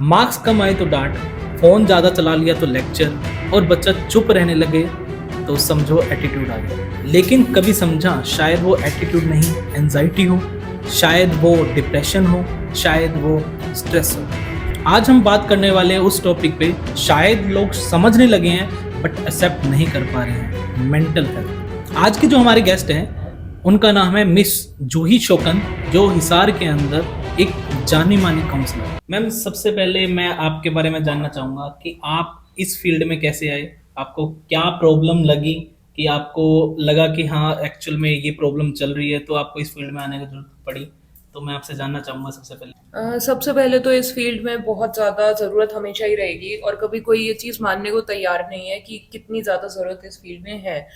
Marks कम आए तो डांट, फोन ज्यादा चला लिया तो लेक्चर और बच्चा चुप रहने लगे तो समझो एटीट्यूड आ गया। लेकिन कभी समझा शायद वो एटीट्यूड नहीं एंजाइटी हो, शायद वो डिप्रेशन हो, शायद वो स्ट्रेस हो। आज हम बात करने वाले हैं उस टॉपिक पे शायद लोग समझने लगे हैं बट एक्सेप्ट नहीं कर पा रहे हैं, मेंटल हेल्थ। आज के जो हमारे गेस्ट हैं उनका नाम है मिस जूही शोकन, जो हिसार के अंदर एक जानी मानी काउंसलर। मैम, सबसे पहले मैं आपके बारे में जानना चाहूँगा कि आप इस फील्ड में कैसे आए, आपको क्या प्रॉब्लम लगी कि आपको लगा कि हाँ एक्चुअल में ये प्रॉब्लम चल रही है तो आपको इस फील्ड में आने की जरूरत पड़ी। तो मैं आपसे जानना चाहूँगा सबसे पहले। सबसे पहले तो इस फील्ड में बहुत ज़्यादा ज़रूरत हमेशा ही रहेगी और कभी कोई ये चीज़ मानने को तैयार नहीं है कि कितनी ज़्यादा ज़रूरत इस फील्ड में है।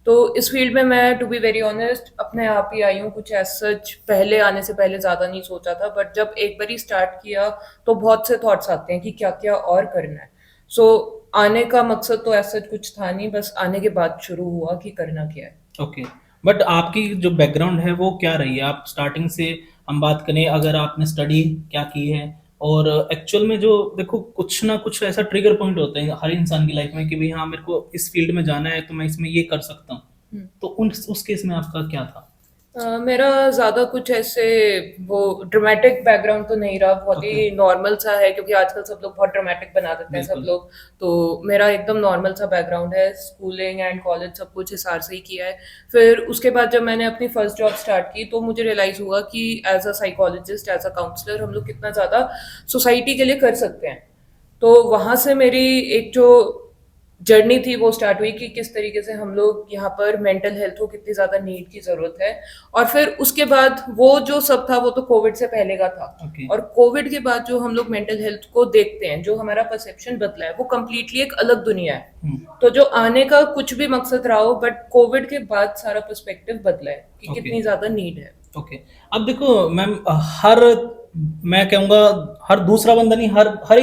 तो इस फील्ड में मैं टू बी वेरी ऑनेस्ट अपने आप ही आई हूँ, कुछ एज सच पहले आने से पहले ज़्यादा नहीं सोचा था, बट जब एक बार ही स्टार्ट किया तो बहुत से थॉट्स आते हैं कि क्या क्या और करना है। सो आने का मकसद तो एज सच कुछ था नहीं, बस आने के बाद शुरू हुआ कि करना क्या है। ओके, बट आपकी जो बैकग्राउंड है वो क्या रही है? आप स्टार्टिंग से हम बात करें, अगर आपने स्टडी क्या की है और एक्चुअल में जो देखो कुछ ना कुछ ऐसा ट्रिगर पॉइंट होता है हर इंसान की लाइफ में कि भाई हाँ मेरे को इस फील्ड में जाना है तो मैं इसमें ये कर सकता हूँ। तो उस केस में आपका क्या था? मेरा ज़्यादा कुछ ऐसे वो ड्रामेटिक बैकग्राउंड तो नहीं रहा, बहुत ओके, ही नॉर्मल सा है क्योंकि आजकल सब लोग बहुत ड्रामेटिक बना देते हैं सब बिल्कुल। लोग। तो मेरा एकदम नॉर्मल सा बैकग्राउंड है, स्कूलिंग एंड कॉलेज सब कुछ हिसार से ही किया है। फिर उसके बाद जब मैंने अपनी फर्स्ट जॉब स्टार्ट की तो मुझे रियलाइज़ हुआ कि as a psychologist, as a counsellor हम लोग कितना ज़्यादा सोसाइटी के लिए कर सकते हैं। तो वहाँ से मेरी एक जो जर्नी थी वो स्टार्ट हुई कि किस तरीके से हम लोग यहाँ पर मेंटल हेल्थ को कितनी ज्यादा नीड की जरूरत है। और फिर उसके बाद वो जो सब था वो तो कोविड से पहले का था। ओके। और कोविड के बाद जो हम लोग मेंटल हेल्थ को देखते हैं, जो हमारा परसेप्शन बदला है, वो कम्प्लीटली एक अलग दुनिया है। तो जो आने का कुछ भी मकसद रहा हो, बट कोविड के बाद सारा पर्सपेक्टिव बदला है कि ओके, कितनी ज्यादा नीड है। ओके। अब देखो मैम, हर मैं कहूँगा हर दूसरा बंदा नहीं, हर हर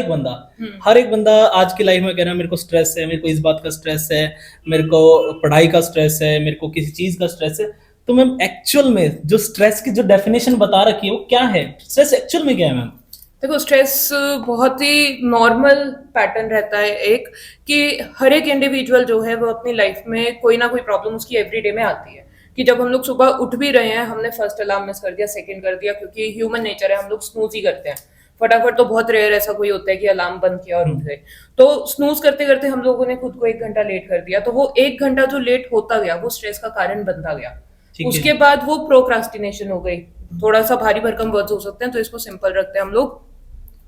एक बंदा आज की लाइफ में कह रहा है मेरे को स्ट्रेस है, मेरे को इस बात का स्ट्रेस है, मेरे को पढ़ाई का स्ट्रेस है, मेरे को किसी चीज का स्ट्रेस है। तो मैम एक्चुअल में जो स्ट्रेस की जो डेफिनेशन बता रखी है वो क्या है? स्ट्रेस एक्चुअल में क्या है मैम? देखो, स्ट्रेस बहुत ही नॉर्मल पैटर्न रहता है एक, कि हर एक इंडिविजुअल जो है वो अपनी लाइफ में कोई ना कोई प्रॉब्लम उसकी एवरीडे में आती है। कि जब हम लोग सुबह उठ भी रहे हैं, हमने फर्स्ट अलार्म मिस कर दिया, सेकंड कर दिया, क्योंकि ह्यूमन नेचर है, हम लोग स्नूज ही करते हैं फटाफट। तो बहुत रेयर ऐसा कोई होता है कि अलार्म बंद किया और उठ गए। तो स्नूज करते करते हम लोगों ने खुद को 1 घंटा लेट कर दिया, तो वो 1 घंटा जो लेट होता गया वो स्ट्रेस का कारण बनता गया। ठीक उसके है। बाद वो प्रोक्रास्टिनेशन हो गई। थोड़ा सा भारी भरकम वर्ड्स हो सकते हैं, तो इसको सिंपल रखते हैं हम लोग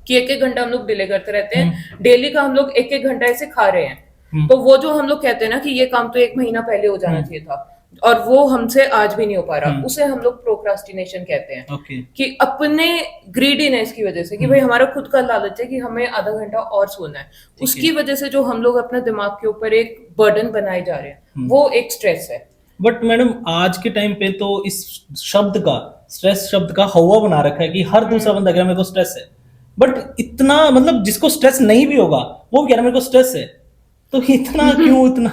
कि 1 1 घंटा हम लोग डिले करते रहते हैं। डेली का हम लोग 1 1 घंटा ऐसे खा रहे हैं। तो वो जो हम लोग कहते हैं ना कि ये काम तो 1 महीना पहले हो जाना चाहिए था और वो हमसे आज भी नहीं हो पा रहा, उसे हम लोग प्रोक्रास्टिनेशन कहते हैं। ओके। कि अपने ग्रीडीनेस की वजह से, कि भाई हमारा खुद का लालच है कि हमें आधा घंटा और सोना है, उसकी वजह से जो हम लोग अपने दिमाग के ऊपर एक बर्डन बनाए जा रहे हैं, वो एक स्ट्रेस है। बट मैडम आज के टाइम पे तो इस शब्द का, स्ट्रेस शब्द का हवा बना रखा है कि हर दूसरा बंदा कह रहा है मेरे को स्ट्रेस है। बट इतना मतलब जिसको स्ट्रेस नहीं भी होगा वो भी कह रहा है मेरे को स्ट्रेस है। तो इतना क्यों, इतना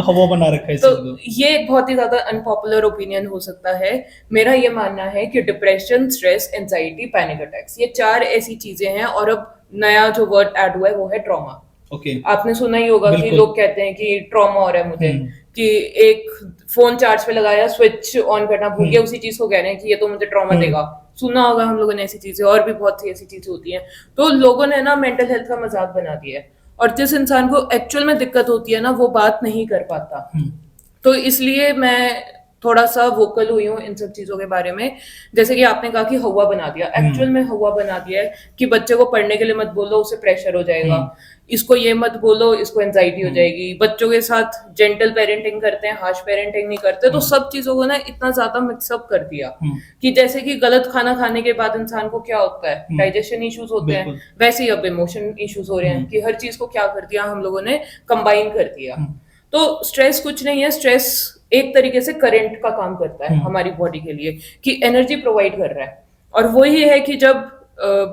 हवा बना रखा है इस तो चीज को? ये एक बहुत ही ज्यादा अनपॉपुलर ओपिनियन हो सकता है। मेरा ये मानना है कि depression, stress, anxiety, panic attacks, ये 4 ऐसी चीजें हैं। और अब नया जो वर्ड ऐड हुआ है वो है ट्रॉमा। ओके। आपने सुना ही होगा कि बिल्कुल। लोग कहते हैं कि ट्रॉमा हो रहा है मुझे, कि एक फोन चार्ज पे लगाया, स्विच ऑन करना भूल गया, उसी चीज को कह रहे हैं कि ये तो मुझे ट्रॉमा देगा। सुना होगा हम लोगों ने ऐसी चीजें, और भी बहुत सी ऐसी चीजें होती हैं। तो लोगों ने ना मेंटल हेल्थ का मजाक बना दिया है, और जिस इंसान को एक्चुअल में दिक्कत होती है ना, वो बात नहीं कर पाता। तो इसलिए मैं थोड़ा सा वोकल हुई हूँ इन सब चीजों के बारे में। जैसे कि आपने कहा कि हवा बना दिया, एक्चुअल में हवा बना दिया है कि बच्चे को पढ़ने के लिए मत बोलो, उसे प्रेशर हो जाएगा। इसको ये मत बोलो, इसको एंजाइटी हो जाएगी। बच्चों के साथ जेंटल पेरेंटिंग करते हैं, हार्श पेरेंटिंग नहीं करते। तो सब चीजों को ना इतना ज्यादा मिक्सअप कर दिया कि जैसे कि गलत खाना खाने के बाद इंसान को क्या होता है, डाइजेशन इश्यूज होते हैं, वैसे ही अब इमोशन इश्यूज हो रहे हैं। कि हर चीज को क्या कर दिया हम लोगों ने, कंबाइन कर दिया। तो स्ट्रेस कुछ नहीं है, स्ट्रेस एक तरीके से करंट का काम करता है हमारी बॉडी के लिए, कि एनर्जी प्रोवाइड कर रहा है। और वही है कि जब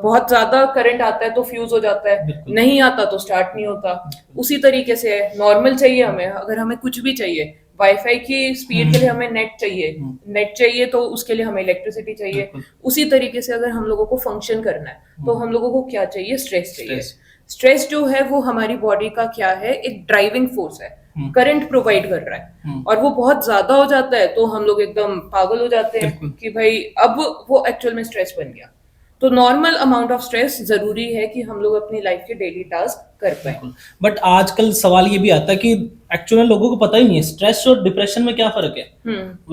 बहुत ज्यादा करंट आता है तो फ्यूज हो जाता है, नहीं आता तो स्टार्ट नहीं होता। उसी तरीके से नॉर्मल चाहिए हमें, अगर हमें कुछ भी चाहिए, वाईफाई की स्पीड के लिए हमें नेट चाहिए तो उसके लिए हमें इलेक्ट्रिसिटी चाहिए। बिल्कुल। उसी तरीके से अगर हम लोगों को फंक्शन करना है तो हम लोगों को क्या चाहिए, स्ट्रेस चाहिए। स्ट्रेस। स्ट्रेस जो है वो हमारी बॉडी का क्या है, एक ड्राइविंग फोर्स है, करंट प्रोवाइड कर रहा है। और वो बहुत ज्यादा हो जाता है तो हम लोग एकदम पागल हो जाते बिल्कुल। हैं कि भाई अब वो एक्चुअल में स्ट्रेस बन गया। तो नॉर्मल अमाउंट ऑफ स्ट्रेस जरूरी है कि हम लोग अपनी लाइफ के डेली टास्क कर पाए। बट आजकल सवाल ये भी आता है कि एक्चुअली लोगों को पता ही नहीं है स्ट्रेस और डिप्रेशन में क्या फर्क है।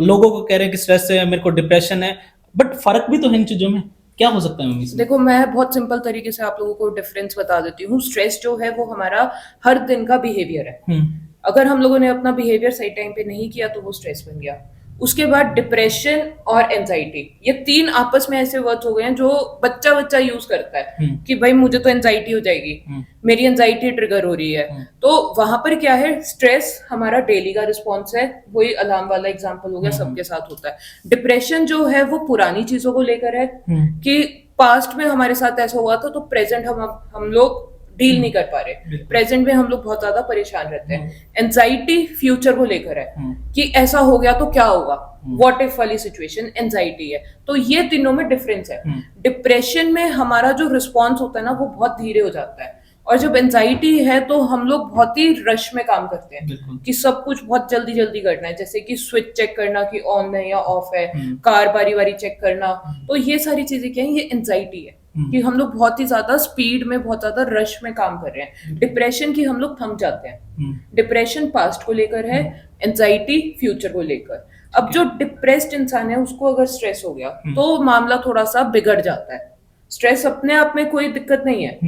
लोगों को कह रहे हैं कि स्ट्रेस है, मेरे को डिप्रेशन है, बट फर्क भी तो है इन चीजों में। क्या हो सकता है मम्मी से? देखो, मैं बहुत सिंपल तरीके से आप लोगों को डिफरेंस बता देती हूँ। स्ट्रेस जो है वो हमारा हर दिन का बिहेवियर है। अगर हम लोगों ने अपना बिहेवियर सही टाइम पे नहीं किया तो वो स्ट्रेस बन गया। उसके बाद डिप्रेशन और एंजाइटी, ये तीन आपस में ऐसे वर्ड्स हो गए हैं जो बच्चा यूज करता है कि भाई मुझे तो एंजाइटी हो जाएगी, मेरी एंजाइटी ट्रिगर हो रही है। तो वहां पर क्या है, स्ट्रेस हमारा डेली का रिस्पॉन्स है, वही अलार्म वाला एग्जांपल हो गया, सबके साथ होता है। डिप्रेशन जो है वो पुरानी चीजों को लेकर है कि पास्ट में हमारे साथ ऐसा हुआ था तो प्रेजेंट हम लोग डील नहीं कर पा रहे, प्रेजेंट में हम लोग बहुत ज्यादा परेशान रहते हैं। एंजाइटी फ्यूचर को लेकर है कि ऐसा हो गया तो क्या होगा, व्हाट इफ वाली सिचुएशन एंजाइटी है। तो ये तीनों में डिफरेंस है। डिप्रेशन में हमारा जो रिस्पॉन्स होता है ना वो बहुत धीरे हो जाता है, और जब एंजाइटी है तो हम लोग बहुत ही रश में काम करते हैं कि सब कुछ बहुत जल्दी जल्दी करना है, जैसे कि स्विच चेक करना कि ऑन है या ऑफ है, कार बारी बारी चेक करना। तो ये सारी चीजें क्या है, ये एंजाइटी है कि हम लोग बहुत ही ज्यादा स्पीड में, बहुत ज्यादा रश में काम कर रहे हैं। डिप्रेशन की हम लोग थम जाते हैं। डिप्रेशन पास्ट को लेकर है, एंजाइटी फ्यूचर को लेकर। अब जो डिप्रेस्ड इंसान है उसको अगर स्ट्रेस हो गया तो मामला थोड़ा सा बिगड़ जाता है। स्ट्रेस अपने आप में कोई दिक्कत नहीं है,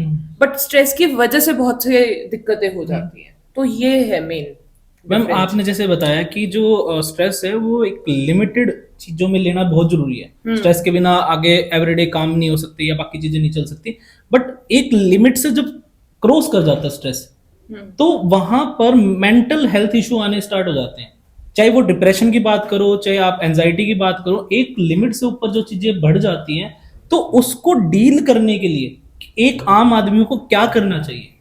बट स्ट्रेस की वजह से बहुत सी दिक्कतें हो जाती हैं। तो ये है मेन। मैम, आपने जैसे बताया कि जो स्ट्रेस है वो एक लिमिटेड चीजों में लेना बहुत जरूरी है। स्ट्रेस के बिना आगे एवरीडे काम नहीं हो सकती या बाकी चीजें नहीं चल सकती, बट एक लिमिट से जब क्रॉस कर जाता है स्ट्रेस तो वहां पर मेंटल हेल्थ इशू आने स्टार्ट हो जाते हैं। चाहे वो डिप्रेशन की बात करो, चाहे आप एंजाइटी की बात करो, एक लिमिट से ऊपर जो चीजें बढ़ जाती हैं तो उसको डील करने के लिए एक आम आदमी को क्या करना चाहिए?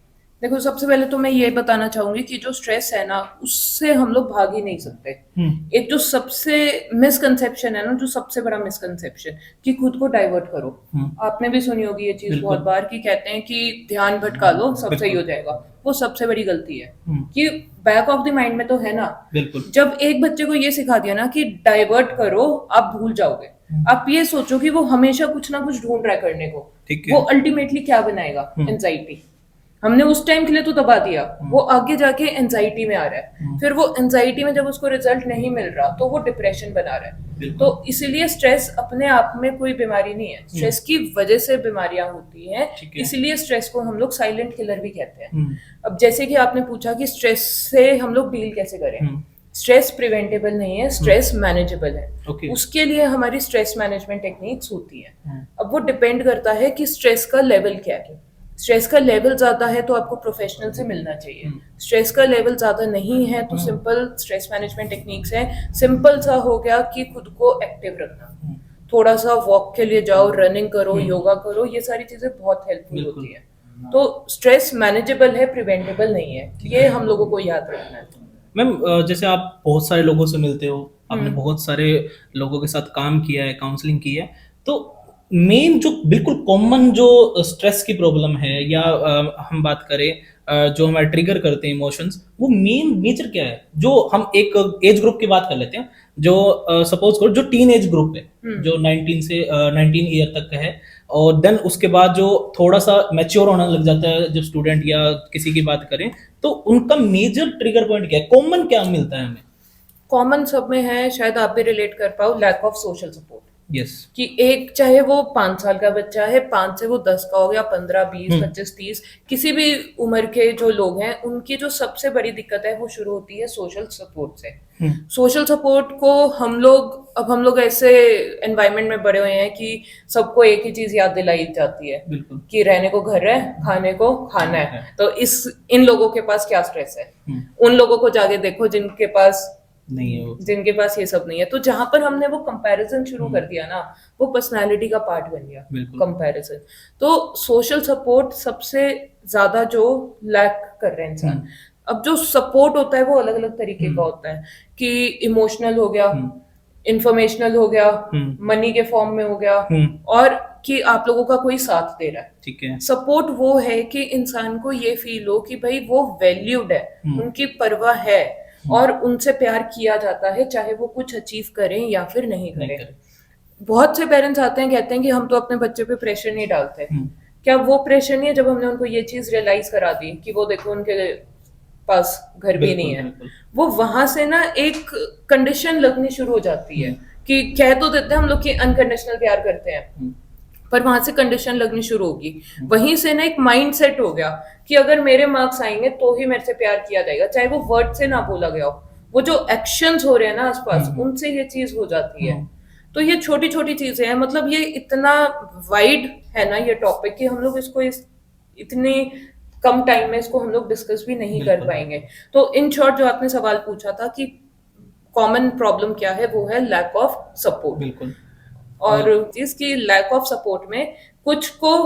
देखो, सबसे पहले तो मैं ये बताना चाहूंगी कि जो स्ट्रेस है ना उससे हम लोग भाग ही नहीं सकते। एक जो सबसे मिसकंसेप्शन है ना, जो सबसे बड़ा मिसकंसेप्शन कि खुद को डाइवर्ट करो। आपने भी सुनी होगी ये चीज बहुत बार कि कहते हैं कि ध्यान भटका लो सब सही हो जाएगा। वो सबसे बड़ी गलती है कि बैक ऑफ द माइंड में तो है ना। जब एक बच्चे को ये सिखा दिया ना कि डाइवर्ट करो, आप भूल जाओगे। आप ये सोचो कि वो हमेशा कुछ ना कुछ ढूंढ रहा है करने को, वो अल्टीमेटली क्या बनाएगा, एंजाइटी। हमने उस टाइम के लिए तो दबा दिया, वो आगे जाके एंजाइटी में आ रहा है। फिर वो एंजाइटी में जब उसको रिजल्ट नहीं मिल रहा तो वो डिप्रेशन बना रहा है। तो इसीलिए स्ट्रेस अपने आप में कोई बीमारी नहीं है, स्ट्रेस की वजह से बीमारियां होती हैं। इसीलिए स्ट्रेस को हम लोग साइलेंट किलर भी कहते हैं। अब जैसे कि आपने पूछा कि स्ट्रेस से हम लोग डील कैसे करें, स्ट्रेस प्रिवेंटेबल नहीं है, स्ट्रेस मैनेजेबल है। उसके लिए हमारी स्ट्रेस मैनेजमेंट टेक्निक्स होती है। अब वो डिपेंड करता है कि स्ट्रेस का लेवल क्या है। स्ट्रेस का लेवल ज्यादा है तो आपको प्रोफेशनल से मिलना चाहिए। स्ट्रेस का लेवल ज्यादा नहीं है तो सिंपल स्ट्रेस मैनेजमेंट टेक्निक्स है। सिंपल सा हो गया कि खुद को एक्टिव रखना, थोड़ा सा वॉक के लिए जाओ, रनिंग करो, योगा करो, ये सारी चीजें बहुत हेल्पफुल होती है। तो स्ट्रेस मैनेजेबल है, प्रिवेंटेबल नहीं है, ये हम लोगों को याद रखना है। मैम, जैसे आप बहुत सारे लोगों से मिलते हो, आपने बहुत सारे लोगों के साथ काम किया है, काउंसलिंग की है, तो मेन जो बिल्कुल कॉमन जो स्ट्रेस की प्रॉब्लम है या हम बात करें जो हमारे ट्रिगर करते हैं इमोशंस, वो मेजर क्या है? जो हम एक एज ग्रुप की बात कर लेते हैं, जो सपोज करो जो टीन एज ग्रुप है, जो 19 से 19 ईयर तक का है, और देन उसके बाद जो थोड़ा सा मैच्योर होने लग जाता है, जब स्टूडेंट या किसी की बात करें, तो उनका मेजर ट्रिगर पॉइंट क्या है? कॉमन क्या मिलता है हमें? कॉमन सब में है, शायद आप भी रिलेट कर पाओ, lack of social support. Yes. कि एक चाहे वो 5 साल का बच्चा है, 5 से वो 10 का हो गया, 15, 20, 25, 30, किसी भी उम्र के जो लोग हैं, उनकी जो सबसे बड़ी दिक्कत है वो शुरू होती है सोशल सपोर्ट से। सोशल सपोर्ट को हम लोग ऐसे एनवायरनमेंट में बड़े हुए हैं कि सबको एक ही चीज याद दिलाई जाती है कि रहने को घर है, खाने को खाना है। तो इन लोगों के पास क्या स्ट्रेस है? उन लोगों को जाके देखो जिनके पास ये सब नहीं है। तो जहां पर हमने वो कंपैरिजन शुरू कर दिया ना, वो पर्सनालिटी का पार्ट बन गया कंपैरिजन। तो सोशल सपोर्ट सबसे ज्यादा जो लैक कर रहे हैं इंसान। अब जो सपोर्ट होता है वो अलग अलग तरीके का होता है, कि इमोशनल हो गया, इंफॉर्मेशनल हो गया, मनी के फॉर्म में हो गया, और कि आप लोगों का कोई साथ दे रहा है। ठीक है। सपोर्ट वो है कि इंसान को ये फील हो कि भाई वो वैल्यूड है, उनकी परवाह है, और उनसे प्यार किया जाता है, चाहे वो कुछ अचीव करें या फिर नहीं करें। बहुत से पेरेंट्स आते हैं, कहते हैं कि हम तो अपने बच्चे पे प्रेशर नहीं डालते। क्या वो प्रेशर नहीं है जब हमने उनको ये चीज रियलाइज करा दी कि वो देखो उनके पास घर भी नहीं है, वो वहां से ना एक कंडीशन लगनी शुरू हो जाती है कि कह तो देते हैं हम लोग कि अनकंडीशनल प्यार करते हैं, पर वहां से कंडीशन लगनी शुरू होगी। वहीं से ना एक माइंड सेट हो गया कि अगर मेरे मार्क्स आएंगे तो ही मेरे से प्यार किया जाएगा, चाहे वो वर्ड से ना बोला गया हो, वो जो एक्शंस हो रहे हैं ना आसपास उनसे ये चीज हो जाती है। तो ये छोटी छोटी चीजें हैं, मतलब ये इतना वाइड है ना ये टॉपिक कि हम लोग इसको इतनी कम टाइम में इसको हम लोग डिस्कस भी नहीं कर पाएंगे। तो इन शॉर्ट जो आपने सवाल पूछा था कि कॉमन प्रॉब्लम क्या है, वो है लैक ऑफ सपोर्ट। बिल्कुल। और इसकी लैक ऑफ सपोर्ट में कुछ को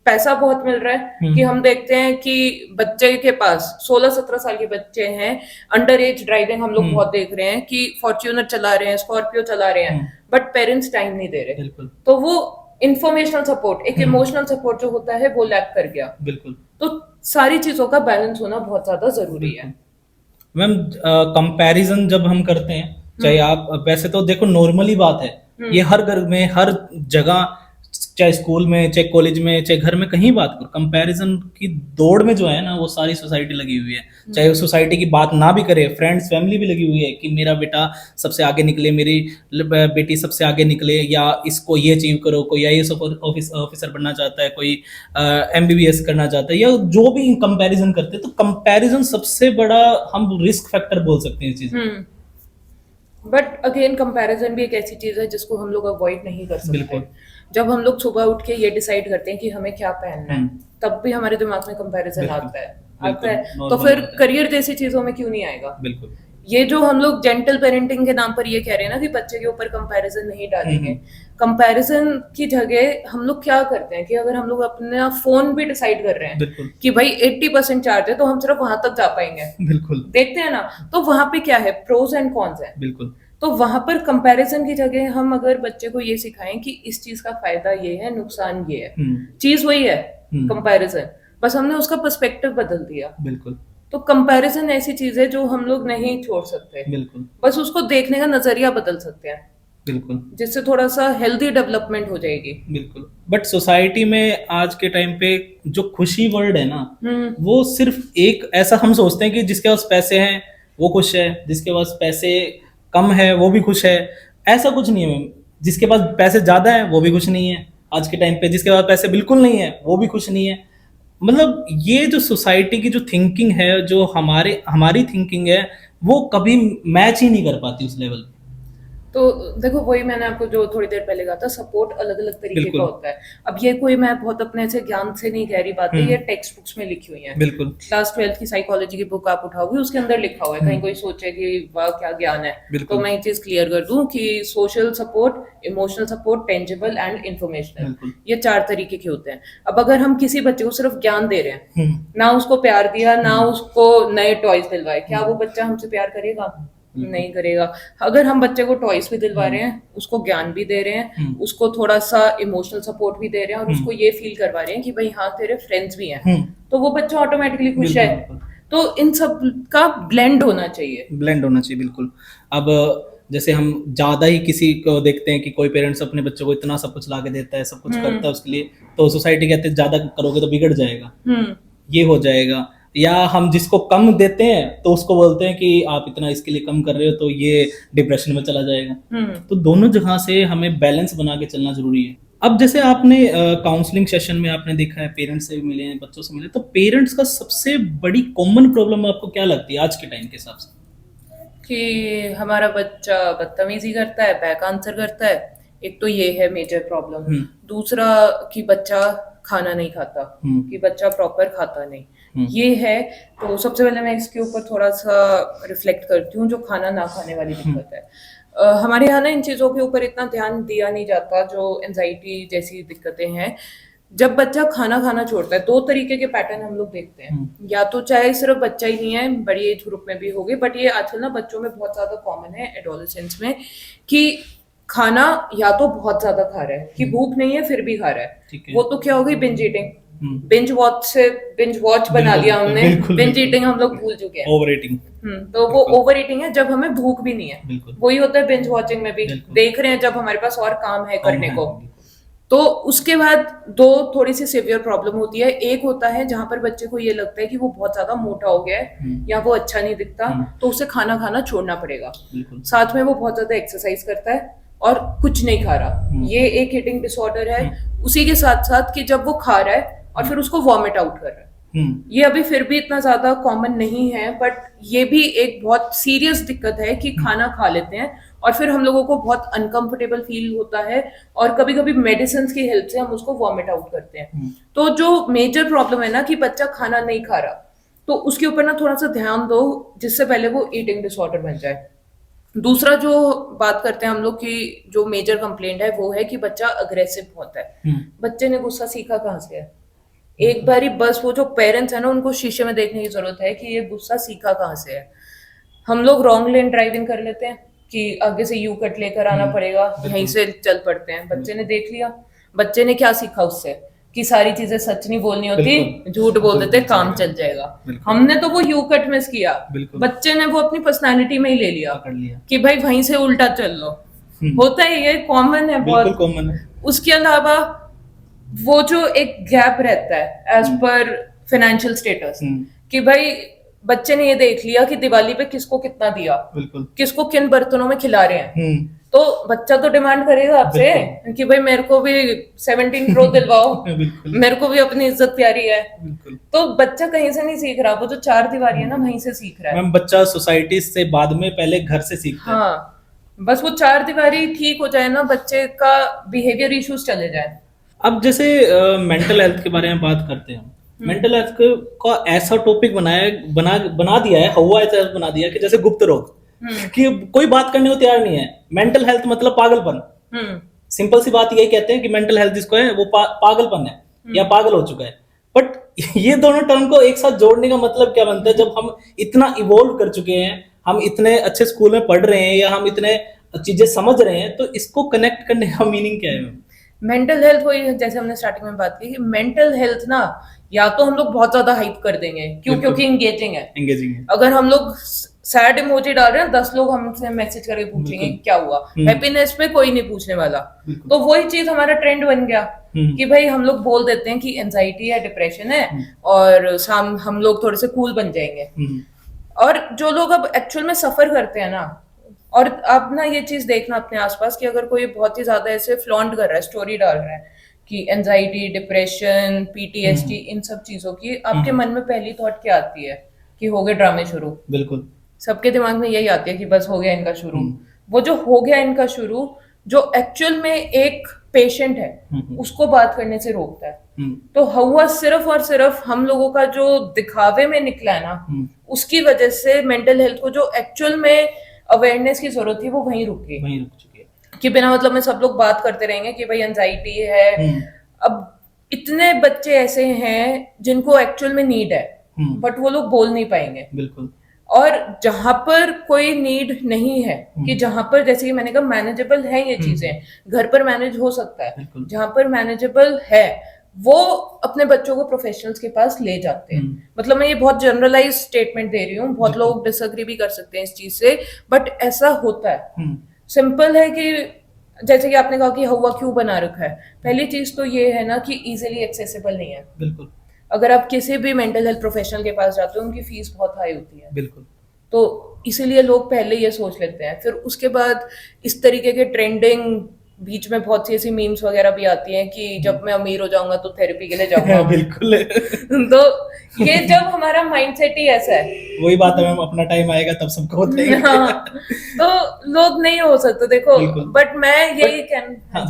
पैसा बहुत मिल रहा है, कि हम देखते हैं कि बच्चे के पास 16-17 साल के बच्चे हैं, अंडर एज ड्राइविंग हम लोग बहुत देख रहे हैं कि फॉर्च्यूनर चला रहे हैं, स्कॉर्पियो चला रहे हैं, बट पेरेंट्स टाइम नहीं दे रहे। तो वो इंफॉर्मेशनल सपोर्ट, एक इमोशनल सपोर्ट जो होता है वो लैक कर गया। बिल्कुल। तो सारी चीजों का बैलेंस होना बहुत ज्यादा जरूरी है। मैम कंपैरिजन जब हम करते हैं, चाहे आप वैसे तो देखो नॉर्मली बात है, ये हर घर में हर जगह, चाहे स्कूल में, चाहे कॉलेज में, चाहे घर में, कहीं बात करो, कंपैरिजन की दौड़ में जो है ना वो सारी सोसाइटी लगी हुई है। चाहे उस सोसाइटी की बात ना भी करे, फ्रेंड्स फैमिली भी लगी हुई है कि मेरा बेटा सबसे आगे निकले, मेरी बेटी सबसे आगे निकले, या इसको ये अचीव करो, कोई आईएएस ऑफिसर बनना चाहता है, कोई एमबीबीएस करना चाहता है, या जो भी कंपैरिजन करते हैं। तो कंपैरिजन सबसे बड़ा हम रिस्क फैक्टर बोल सकते हैं इस चीज। बट अगेन कंपैरिजन भी एक ऐसी चीज है जिसको हम लोग अवॉइड नहीं कर सकते। जब हम लोग सुबह उठ के ये डिसाइड करते हैं कि हमें क्या पहनना है, तब भी हमारे दिमाग में कंपैरिजन आता है। तो फिर करियर जैसी चीजों में क्यों नहीं आएगा? बिल्कुल। ये जो हम लोग जेंटल पेरेंटिंग के नाम पर ये कह रहे हैं ना कि बच्चे के ऊपर कंपैरिजन नहीं डालेंगे, कंपैरिजन की जगह हम लोग क्या करते हैं कि अगर हम लोग अपना फोन भी डिसाइड कर रहे हैं कि भाई 80% चार्ज है तो हम सिर्फ वहां तक जा पाएंगे, बिल्कुल देखते हैं ना, तो वहां पे क्या है, प्रोज एंड कॉन्स है। बिल्कुल। तो वहां पर कंपैरिजन की जगह हम अगर बच्चे को ये सिखाएं कि इस चीज का फायदा ये है, नुकसान ये है, चीज वही है कंपैरिजन, बस हमने उसका पर्सपेक्टिव बदल दिया। बिल्कुल। तो कंपैरिजन ऐसी चीज है जो हम लोग नहीं छोड़ सकते। बिल्कुल। बस उसको देखने का नजरिया बदल सकते हैं। बिल्कुल। जिससे थोड़ा सा हेल्दी डेवलपमेंट हो जाएगी। बिल्कुल। बट सोसाइटी में आज के टाइम पे जो खुशी वर्ड है ना, वो सिर्फ एक ऐसा हम सोचते हैं कि जिसके पास पैसे हैं वो खुश है, जिसके पास पैसे कम है वो भी खुश है। ऐसा कुछ नहीं है मैम। जिसके पास पैसे ज्यादा है वो भी खुश नहीं है आज के टाइम पे, जिसके पास पैसे बिल्कुल नहीं है वो भी खुश नहीं है। मतलब ये जो सोसाइटी की जो थिंकिंग है, जो हमारी थिंकिंग है, वो कभी मैच ही नहीं कर पाती उस लेवल पे। तो देखो वही मैंने आपको जो थोड़ी देर पहले कहा था, सपोर्ट अलग अलग तरीके का होता है। अब ये कोई मैं बहुत अपने से ज्ञान से नहीं कह रही बातें, ये टेक्स्ट बुक्स में लिखी हुई हैं। बिल्कुल। क्लास 12 की साइकोलॉजी की बुक आप उठाओगे, उसके अंदर लिखा हुआ है। कहीं कोई सोचे कि वाह क्या ज्ञान है, तो मैं एक चीज क्लियर कर दूं कि social support, emotional support, tangible and informational, ये 4 तरीके के होते हैं। अब अगर हम किसी बच्चे को सिर्फ ज्ञान दे रहे हैं, ना उसको प्यार दिया, ना उसको नए टॉयज दिलवाए, क्या वो बच्चा हमसे प्यार करेगा? नहीं करेगा। अगर हम बच्चे को टॉयज भी दिलवा रहे हैं, उसको ज्ञान भी दे रहे हैं, उसको थोड़ा सा इमोशनल सपोर्ट भी दे रहे हैं, और उसको ये फील करवा रहे हैं कि भाई हाँ तेरे फ्रेंड्स भी हैं, तो वो बच्चा ऑटोमेटिकली खुश है। तो इन सब का ब्लेंड होना चाहिए। ब्लेंड होना चाहिए, बिल्कुल। अब जैसे हम ज्यादा ही किसी को देखते हैं कि कोई पेरेंट्स अपने बच्चों को इतना सब कुछ ला के देता है, सब कुछ करता है उसके लिए, तो सोसाइटी कहते हैं ज्यादा करोगे तो बिगड़ जाएगा, ये हो जाएगा। या हम जिसको कम देते हैं तो उसको बोलते हैं कि आप इतना इसके लिए कम कर रहे हो तो ये डिप्रेशन में चला जाएगा। तो दोनों जगह से हमें बैलेंस बना के चलना जरूरी है। अब जैसे आपने काउंसलिंग सेशन में आपने देखा है, पेरेंट्स से भी मिले हैं, बच्चों से मिले, तो पेरेंट्स का सबसे बड़ी कॉमन प्रॉब्लम आपको क्या लगती है आज के टाइम के हिसाब से? कि हमारा बच्चा बदतमीजी करता है, बैक आंसर करता है, एक तो ये है मेजर प्रॉब्लम। दूसरा कि बच्चा खाना नहीं खाता, कि बच्चा प्रॉपर खाता नहीं, ये है। तो सबसे पहले मैं इसके ऊपर थोड़ा सा रिफ्लेक्ट करती हूँ, जो खाना ना खाने वाली दिक्कत है। हमारे यहाँ ना इन चीज़ों के ऊपर इतना ध्यान दिया नहीं जाता, जो एंजाइटी जैसी दिक्कतें हैं। जब बच्चा खाना खाना छोड़ता है, दो तरीके के पैटर्न हम लोग देखते हैं। या तो चाहे सिर्फ बच्चा ही नहीं है, बड़ी एज ग्रुप में भी होगी, बट ये आजकल ना बच्चों में बहुत ज्यादा कॉमन है, एडोलेसेंस में, कि खाना या तो बहुत ज्यादा खा रहा है, कि भूख नहीं है फिर भी खा रहा है। वो तो क्या हो गई, बिंज ईटिंग। बिंज वॉच बना दिया हमने, बिंज ईटिंग हम लोग भूल चुके हैं, ओवर ईटिंग। तो वो ओवर ईटिंग है जब हमें भूख भी नहीं है। वही होता है बिंज वॉचिंग में भी, देख रहे हैं जब हमारे पास और काम है करने को। तो उसके बाद दो थोड़ी सी सिवियर प्रॉब्लम होती है। एक होता है जहां पर बच्चे को ये लगता है कि वो बहुत ज्यादा मोटा हो गया है या वो अच्छा नहीं दिखता, तो उसे खाना खाना छोड़ना पड़ेगा। साथ में वो बहुत ज्यादा एक्सरसाइज करता है और कुछ नहीं खा रहा, ये एक ईटिंग डिसऑर्डर है। उसी के साथ साथ कि जब वो खा रहा है और फिर उसको वॉमिट आउट कर रहा है, ये अभी फिर भी इतना ज्यादा कॉमन नहीं है, बट ये भी एक बहुत सीरियस दिक्कत है कि खाना खा लेते हैं और फिर हम लोगों को बहुत अनकंफर्टेबल फील होता है और कभी कभी मेडिसिन की हेल्प से हम उसको वॉमिट आउट करते हैं। तो जो मेजर प्रॉब्लम है ना कि बच्चा खाना नहीं खा रहा, तो उसके ऊपर ना थोड़ा सा ध्यान दो जिससे पहले वो ईटिंग डिसऑर्डर बन जाए। दूसरा जो बात करते हैं हम लोग की जो मेजर कंप्लेंट है वो है कि बच्चा अग्रेसिव बहुत है। बच्चे ने गुस्सा सीखा कहाँ से है? एक बारी बस वो जो पेरेंट्स है ना उनको शीशे में देखने की जरूरत है कि ये गुस्सा सीखा कहाँ से है। हम लोग रॉन्ग लेन ड्राइविंग कर लेते हैं कि आगे से यू कट लेकर आना पड़ेगा, यहीं से चल पड़ते हैं। बच्चे ने देख लिया, बच्चे ने क्या सीखा उससे कि सारी चीजें सच नहीं बोलनी होती, झूठ बोल देते काम चल जाएगा। हमने तो वो यू कट मिस किया, बच्चे ने वो अपनी पर्सनालिटी में ही ले लिया कि भाई वहीं से उल्टा चल लो। होता है, ये कॉमन है, बहुत कॉमन है। उसके अलावा वो जो एक गैप रहता है एज पर फाइनेंशियल स्टेटस कि भाई बच्चे ने ये देख लिया कि दिवाली पे किसको कितना दिया, किसको किन बर्तनों में खिला रहे हैं, तो बच्चा तो डिमांड करेगा आपसे कि भाई मेरे को भी 17 प्रो दिलवाओ, मेरे को भी अपनी इज्जत प्यारी है। तो बच्चा कहीं से नहीं सीख रहा, वो जो चार दीवारी है ना वहीं से सीख रहा है। बच्चा सोसाइटी से बाद में पहले घर से सीखता है। हाँ, बस वो चार दीवारी ठीक हो जाए ना, बच्चे का बिहेवियर इश्यूज चले जाए। अब जैसे मेंटल हेल्थ के बारे में बात करते हैं, मेंटल हेल्थ का ऐसा टॉपिक बना दिया है, हवा ऐसा बना दिया कि जैसे गुप्त रोग, कि कोई बात करने को तैयार नहीं है। मेंटल हेल्थ मतलब पागलपन। सिंपल सी बात यही कहते हैं कि मेंटल हेल्थ जिसको है वो पागलपन है या पागल हो चुका है। बट ये दोनों टर्म को एक साथ जोड़ने का मतलब क्या बनता है? जब हम इतना इवोल्व कर चुके हैं, हम इतने अच्छे स्कूल में पढ़ रहे हैं या हम इतने चीजें समझ रहे हैं, तो इसको कनेक्ट करने का मीनिंग क्या है? मेंटल हेल्थ वही जैसे हमने स्टार्टिंग में बात की कि मेंटल हेल्थ ना या तो हम लोग बहुत ज्यादा हाइप कर देंगे क्योंकि एंगेजिंग है। अगर हम लोग सैड इमोजी डाल रहे हैं, 10 लोग हमसे मैसेज करके पूछेंगे क्या हुआ। हैप्पीनेस पे कोई नहीं पूछने वाला। तो वही चीज हमारा ट्रेंड बन गया कि भाई हम लोग बोल देते हैं कि एंजाइटी है, डिप्रेशन है, और हम लोग थोड़े से कूल बन जाएंगे। और जो लोग अब एक्चुअल में सफर करते हैं ना, और अब ना ये चीज देखना अपने आसपास कि अगर कोई बहुत ही ज्यादा ऐसे फ्लॉन्ट कर रहा है, स्टोरी डाल रहा है कि एंजाइटी, डिप्रेशन, पीटीएसडी, इन सब चीजों की, आपके मन में पहली थॉट क्या आती है? कि हो गए ड्रामे शुरू। बिल्कुल, सबके दिमाग में यही आती है कि बस हो गया इनका शुरू। वो जो हो गया इनका शुरू, जो एक्चुअल में एक पेशेंट है उसको बात करने से रोकता है। तो हुआ सिर्फ और सिर्फ हम लोगों का जो दिखावे में निकला है ना, उसकी वजह से मेंटल हेल्थ को जो एक्चुअल में अवेयरनेस की जरूरत थी वो वहीं रुक चुकी है कि बिना मतलब में सब लोग बात करते रहेंगे कि भाई एंजाइटी है। अब इतने बच्चे ऐसे हैं जिनको एक्चुअल में नीड है, बट वो लोग बोल नहीं पाएंगे। बिल्कुल। और जहां पर कोई नीड नहीं है, कि जहां पर जैसे कि मैंने कहा मैनेजेबल है ये चीजें, घर पर मैनेज हो सकता है, जहां पर मैनेजेबल है वो अपने बच्चों को प्रोफेशनल्स के पास ले जाते हैं। मतलब मैं ये बहुत जनरलाइज स्टेटमेंट दे रही हूँ, बहुत लोग डिसएग्री भी कर सकते हैं इस चीज से, बट ऐसा होता है। सिंपल है कि जैसे कि आपने कहा कि हवा क्यों बना रखा है, पहली चीज तो ये है ना कि इजीली एक्सेसिबल नहीं है। बिल्कुल। अगर आप किसी भी मेंटल हेल्थ प्रोफेशनल के पास जाते हो, उनकी फीस बहुत हाई होती है। बिल्कुल। तो इसीलिए लोग पहले ये सोच लेते हैं, फिर उसके बाद इस तरीके के ट्रेंडिंग बीच में बहुत सी ऐसी मीम्स वगैरह भी आती हैं कि जब मैं अमीर हो जाऊंगा तो थेरेपी के लिए जाऊंगा। बिल्कुल। तो ये जब हमारा माइंडसेट ही ऐसा है, वही बात है, अपना टाइम आएगा तब सबको होता है। हाँ, तो लोग नहीं हो सकते, देखो। बट मैं यही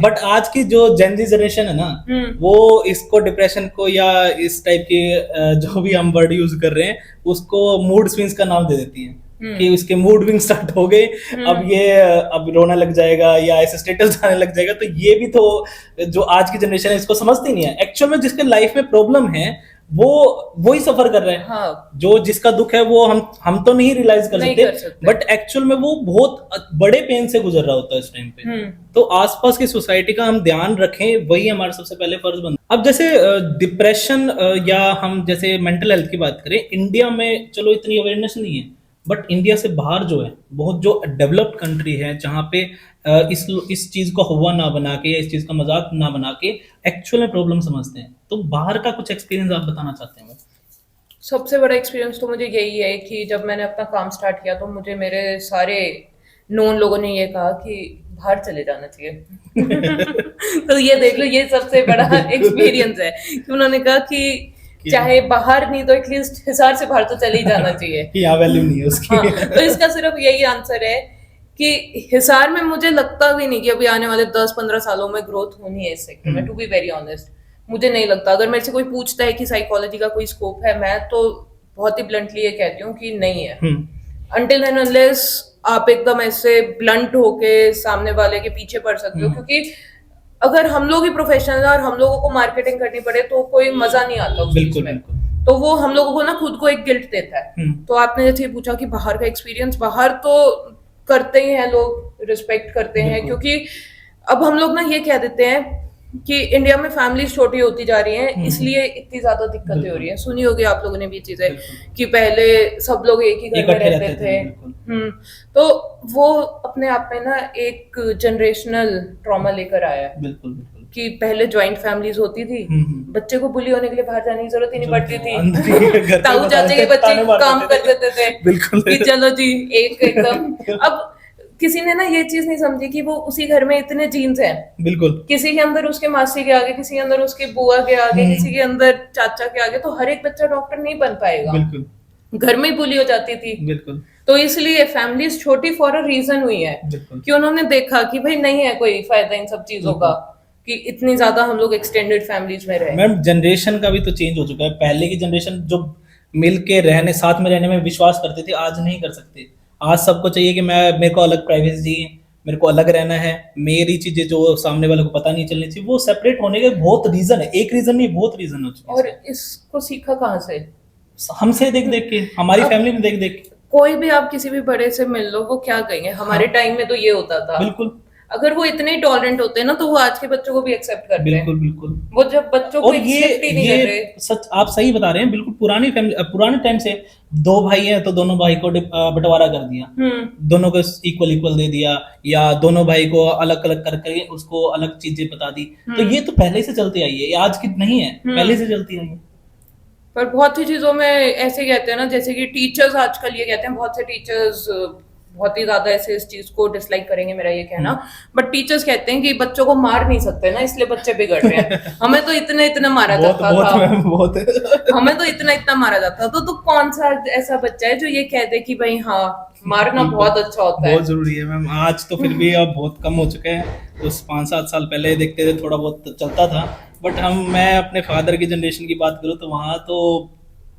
बट आज की जो जेन जी जनरेशन है ना, वो इसको डिप्रेशन को या इस टाइप की जो भी हम वर्ड यूज कर रहे हैं उसको मूड स्विंग्स का नाम दे देती है। कि उसके मूड विंग स्टार्ट हो गए, अब रोना लग जाएगा या ऐसे स्टेटस आने लग जाएगा। तो ये भी तो जो आज की जनरेशन है इसको समझती नहीं है। एक्चुअल में जिसके लाइफ में प्रॉब्लम है वो ही सफर कर रहे हैं। हाँ। जो जिसका दुख है वो हम तो नहीं रियलाइज कर नहीं सकते, कर सकते। बट एक्चुअल में वो बहुत बड़े पेन से गुजर रहा होता है इस टाइम पे। तो आसपास की सोसाइटी का हम ध्यान रखें, वही हमारा सबसे पहले फर्ज बनता है। अब जैसे डिप्रेशन या हम जैसे मेंटल हेल्थ की बात करें, इंडिया में चलो इतनी अवेयरनेस नहीं है, बट इंडिया से बाहर जो है बहुत जो डेवलप्ड कंट्री है जहाँ पे इस चीज को हुआ ना बना के या इस चीज का मजाक ना बना के एक्चुअल में प्रॉब्लम समझते हैं। तो बाहर का कुछ एक्सपीरियंस आप बताना चाहते हैं? सबसे बड़ा एक्सपीरियंस तो मुझे यही है कि जब मैंने अपना काम स्टार्ट किया तो मुझे मेरे सारे नोन लोगों ने ये कहा कि बाहर चले जाना चाहिए। तो ये देख लो, ये सबसे बड़ा एक्सपीरियंस है कि उन्होंने कहा कि चाहे बाहर नहीं तो एटलीस्ट हिसार से बाहर तो चले ही जाना चाहिए। कि यहाँ वैल्यू नहीं है उसकी। हाँ, तो इसका सिर्फ यही आंसर है कि हिसार में मुझे लगता भी नहीं कि अभी आने वाले 10-15 सालों में ग्रोथ होनी है इस सेक्टर में। टू बी वेरी ऑनेस्ट, मुझे नहीं लगता। अगर मेरे से कोई पूछता है कि साइकोलॉजी का कोई स्कोप है, मैं तो बहुत ही ब्लंटली ये कहती हूँ कि नहीं है। अनटिल एंड अनलेस आप एकदम ऐसे ब्लंट होके सामने वाले के पीछे पड़ सकते हो, क्योंकि अगर हम लोग ही प्रोफेशनल है और हम लोगों को मार्केटिंग करनी पड़े तो कोई मजा नहीं आता उस चीज में। तो वो हम लोगों को ना खुद को एक गिल्ट देता है। तो आपने जैसे पूछा कि बाहर का एक्सपीरियंस, बाहर तो करते ही हैं लोग, रिस्पेक्ट करते हैं, क्योंकि अब हम लोग ना ये कह देते हैं कि इंडिया में फैमिलीज छोटी होती जा रही हैं, इसलिए इतनी ज्यादा दिक्कतें हो रही हैं। सुनी होगी आप लोगों ने भी चीजें कि पहले सब लोग एक ही घर में रहते थे। तो वो अपने आप में ना एक जनरेशनल ट्रॉमा लेकर आया है। बिल्कुल बिल्कुल। कि पहले ज्वाइंट फैमिलीज होती थी, बच्चे को बुली होने के लिए बाहर जाने की जरूरत ही नहीं पड़ती थी। ताऊ चाचे के बच्चे काम कर देते थे कि चलो जी एक एकदम। अब किसी ने ना ये चीज नहीं समझी कि वो उसी घर में इतने जीन्स हैं। बिल्कुल। किसी के अंदर उसके मासी के आगे, किसी के अंदर उसके बुआ के आगे, किसी के अंदर चाचा के आगे। तो हर एक बच्चा डॉक्टर नहीं बन पाएगा। बिल्कुल। घर में ही बुली हो जाती थी। बिल्कुल। तो इसलिए फैमिलीज छोटी फॉर अ रीजन हुई है कि उन्होंने देखा कि भाई नहीं है कोई फायदा इन सब चीजों का कि इतनी ज्यादा हम लोग एक्सटेंडेड फैमिलीज में रहे। मैम जनरेशन का भी तो चेंज हो चुका है। पहले की जनरेशन जो मिल के रहने, साथ में रहने में विश्वास करते थे, आज नहीं कर सकते। आज सबको चाहिए कि मेरे को अलग प्राइवेसी चाहिए, मेरे को अलग रहना है, मेरी चीजें जो सामने वाले को पता नहीं चलनी चाहिए। वो सेपरेट होने के बहुत रीजन है, एक रीजन नहीं बहुत रीजन हो चुके हैं। और इसको सीखा कहाँ से? हमसे देख देख के, हमारी फैमिली में देख देख के। कोई भी आप किसी भी बड़े से मिल लो, वो क्या कहेंगे हमारे टाइम में तो ये होता था। बिल्कुल। अगर वो इतने टॉलरेंट होते हैं ना, तो वो आज के बच्चों को भी एक्सेप्ट करते हैं। बिल्कुल बिल्कुल। वो जब बच्चों को एक्सेप्ट ही नहीं कर रहे। सच आप सही बता रहे हैं। बिल्कुल पुराने टाइम से 2 भाई हैं तो दोनों भाई को बंटवारा कर दिया, दोनों को इक्वल दे दिया, या दोनों भाई को अलग अलग करके उसको अलग चीजें बता दी। तो ये तो पहले से चलती आई है, ये आज की नहीं है, पहले से चलती आई है। पर बहुत सी चीजों में ऐसे कहते हैं ना, जैसे कि टीचर्स आजकल ये कहते हैं, बहुत से टीचर्स बहुत ही ज्यादा ऐसे इस चीज को डिसलाइक करेंगे मेरा ये कहना, बट टीचर्स कहते हैं कि बच्चों को मार नहीं सकते ना, इसलिए बच्चे बिगड़ रहे हैं। हमें तो इतना मारा जाता था, हमें तो इतना मारा जाता था। तो कौन सा ऐसा बच्चा है जो ये कह दे कि भाई हाँ मारना बहुत अच्छा होता है? बहुत जरूरी है मैम। आज तो फिर भी अब बहुत कम हो चुके हैं। तो 5-7 साल पहले देखते थे थोड़ा बहुत चलता था, बट मैं अपने फादर की जनरेशन की बात करूँ तो वहाँ तो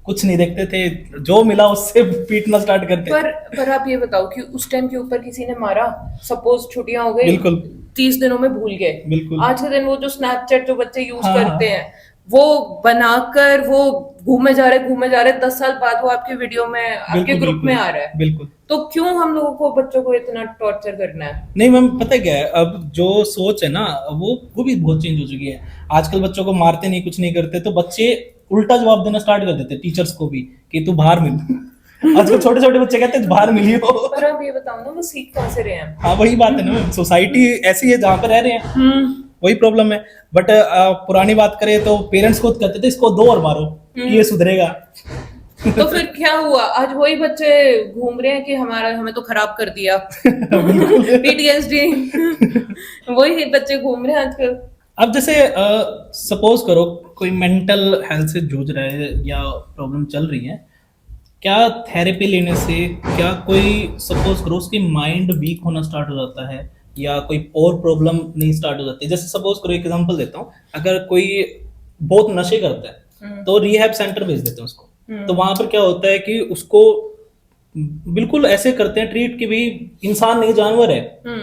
कुछ नहीं देखते थे, जो मिला उससे पीटना स्टार्ट करते। पर आप ये बताओ कि उस टाइम के ऊपर किसी ने मारा, सपोज छुट्टियां हो गई, बिल्कुल 30 दिनों में भूल गए। बिल्कुल। आज के दिन वो जो स्नैपचैट जो बच्चे यूज करते हैं, वो बनाकर वो घूमे जा रहे 10 साल बाद वो आपके वीडियो में, आपके ग्रुप में आ रहा है। बिल्कुल। तो क्यों हम लोगों को बच्चों को इतना टॉर्चर करना है? नहीं मैम, पता क्या है, अब जो सोच है ना वो भी बहुत चेंज हो चुकी है। आजकल बच्चों को मारते नहीं, कुछ नहीं करते, तो बच्चे उल्टा जवाब देना स्टार्ट कर देते टीचर्स को भी कि तू बाहर मिल। आजकल छोटे छोटे बच्चे कहते हैं बाहर मिलियो। पर आप ये बताओ ना, वो सीख कहाँ से रहे हैं? हाँ वही बात है ना, सोसाइटी ऐसी है जहाँ पे रह रहे हैं, वही प्रॉब्लम है। बट पुरानी बात करें तो पेरेंट्स खुद कहते थे इसको 2 और मारो कि ये सुधरेगा। तो फिर क्या हुआ? आज वही बच्चे घूम रहे हैं कि हमें तो खराब कर दिया। PTSD। वही बच्चे घूम रहे हैं आजकल। अब जैसे सपोज करो कोई मेंटल हेल्थ से जूझ रहा है या प्रॉब्लम चल रही है, क्या थेरेपी लेने से क्या कोई सपोज करो उसकी माइंड वीक होना स्टार्ट हो जाता है या कोई और प्रॉब्लम नहीं स्टार्ट हो जाती है? जैसे सपोज करो, एक एग्जांपल देता हूँ, अगर कोई बहुत नशे करता है तो रिहैब सेंटर भेज देते हैं उसको। तो वहां पर क्या होता है कि उसको बिल्कुल ऐसे करते हैं ट्रीट कि भी इंसान नहीं जानवर है,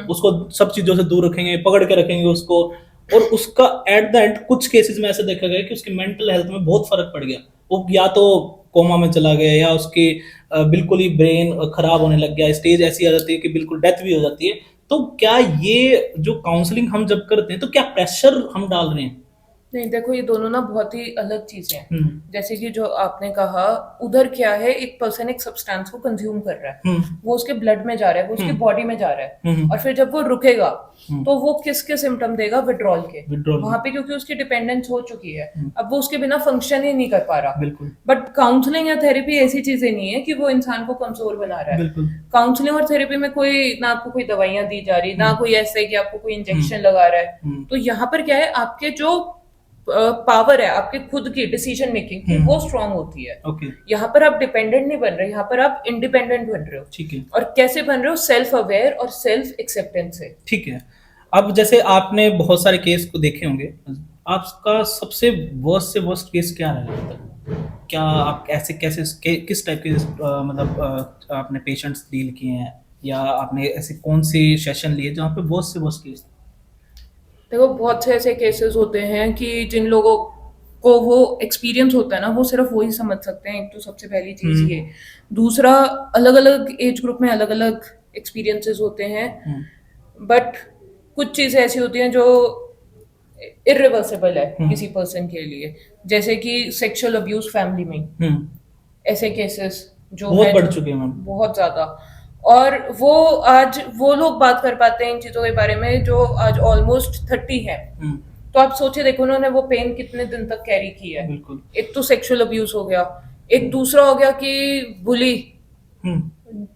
उसको सब चीजों से दूर रखेंगे, पकड़ के रखेंगे उसको, और उसका एट द एंड कुछ केसेस में ऐसे देखा गया कि उसकी मेंटल हेल्थ में बहुत फर्क पड़ गया। वो या तो कोमा में चला गया, या उसकी बिल्कुल ही ब्रेन खराब होने लग गया, स्टेज ऐसी आ जाती है कि बिल्कुल डेथ भी हो जाती है। तो क्या ये जो काउंसलिंग हम जब करते हैं तो क्या प्रेशर हम डाल रहे हैं? नहीं, देखो ये दोनों ना बहुत ही अलग चीजें हैं। जैसे कि जो आपने कहा, उधर क्या है, एक पर्सन एक सब्सटेंस को कंज्यूम कर रहा है, वो उसके ब्लड में जा रहा है, वो उसकी बॉडी में जा रहा है, और फिर जब वो रुकेगा तो वो किसके सिम्टम देगा? विड्रॉल के। वहां पे क्योंकि उसकी डिपेंडेंस हो चुकी है, अब वो उसके बिना फंक्शन ही नहीं कर पा रहा। बट काउंसलिंग या थेरेपी ऐसी चीजें नहीं है कि वो इंसान को कमजोर बना रहा है। काउंसलिंग और थेरेपी में कोई ना आपको कोई दवाइयां दी जा रही, ना कोई ऐसा है कि आपको कोई इंजेक्शन लगा रहा है। तो यहाँ पर क्या है, आपके जो पावर है आपके खुद की डिसीजन मेकिंग की, वो स्ट्रांग होती है। यहाँ पर आप डिपेंडेंट नहीं बन रहे, यहाँ पर आप इंडिपेंडेंट बन रहे हो। ठीक है। और कैसे बन रहे हो? सेल्फ अवेयर और सेल्फ एक्सेप्टेंस से। ठीक है। अब जैसे आपने बहुत सारे केस को देखे होंगे, आपका सबसे वर्स्ट से वर्स्ट केस क्या रहा? क्या आप ऐसे कैसे किस टाइप के मतलब आपने पेशेंट्स डील किए हैं, या आपने ऐसे कौन से सेशन लिए जहाँ पे वर्स्ट से वर्स्ट केस? देखो बहुत से ऐसे केसेस होते हैं कि जिन लोगों को वो एक्सपीरियंस होता है ना, वो सिर्फ वही समझ सकते हैं। एक तो सबसे पहली चीज ये। दूसरा, अलग अलग एज ग्रुप में अलग अलग एक्सपीरियंसेस होते हैं, बट कुछ चीजें ऐसी होती हैं जो इरिवर्सिबल है किसी पर्सन के लिए। जैसे कि सेक्सुअल अब्यूज फैमिली में, ऐसे केसेस जो बहुत बढ़ चुके हैं, बहुत ज्यादा। और वो आज वो लोग बात कर पाते हैं इन चीजों के बारे में जो आज ऑलमोस्ट 30 है। तो आप सोचे देखो उन्होंने वो पेन कितने दिन तक कैरी की है। एक तो सेक्सुअल अब्यूज हो गया, एक दूसरा हो गया कि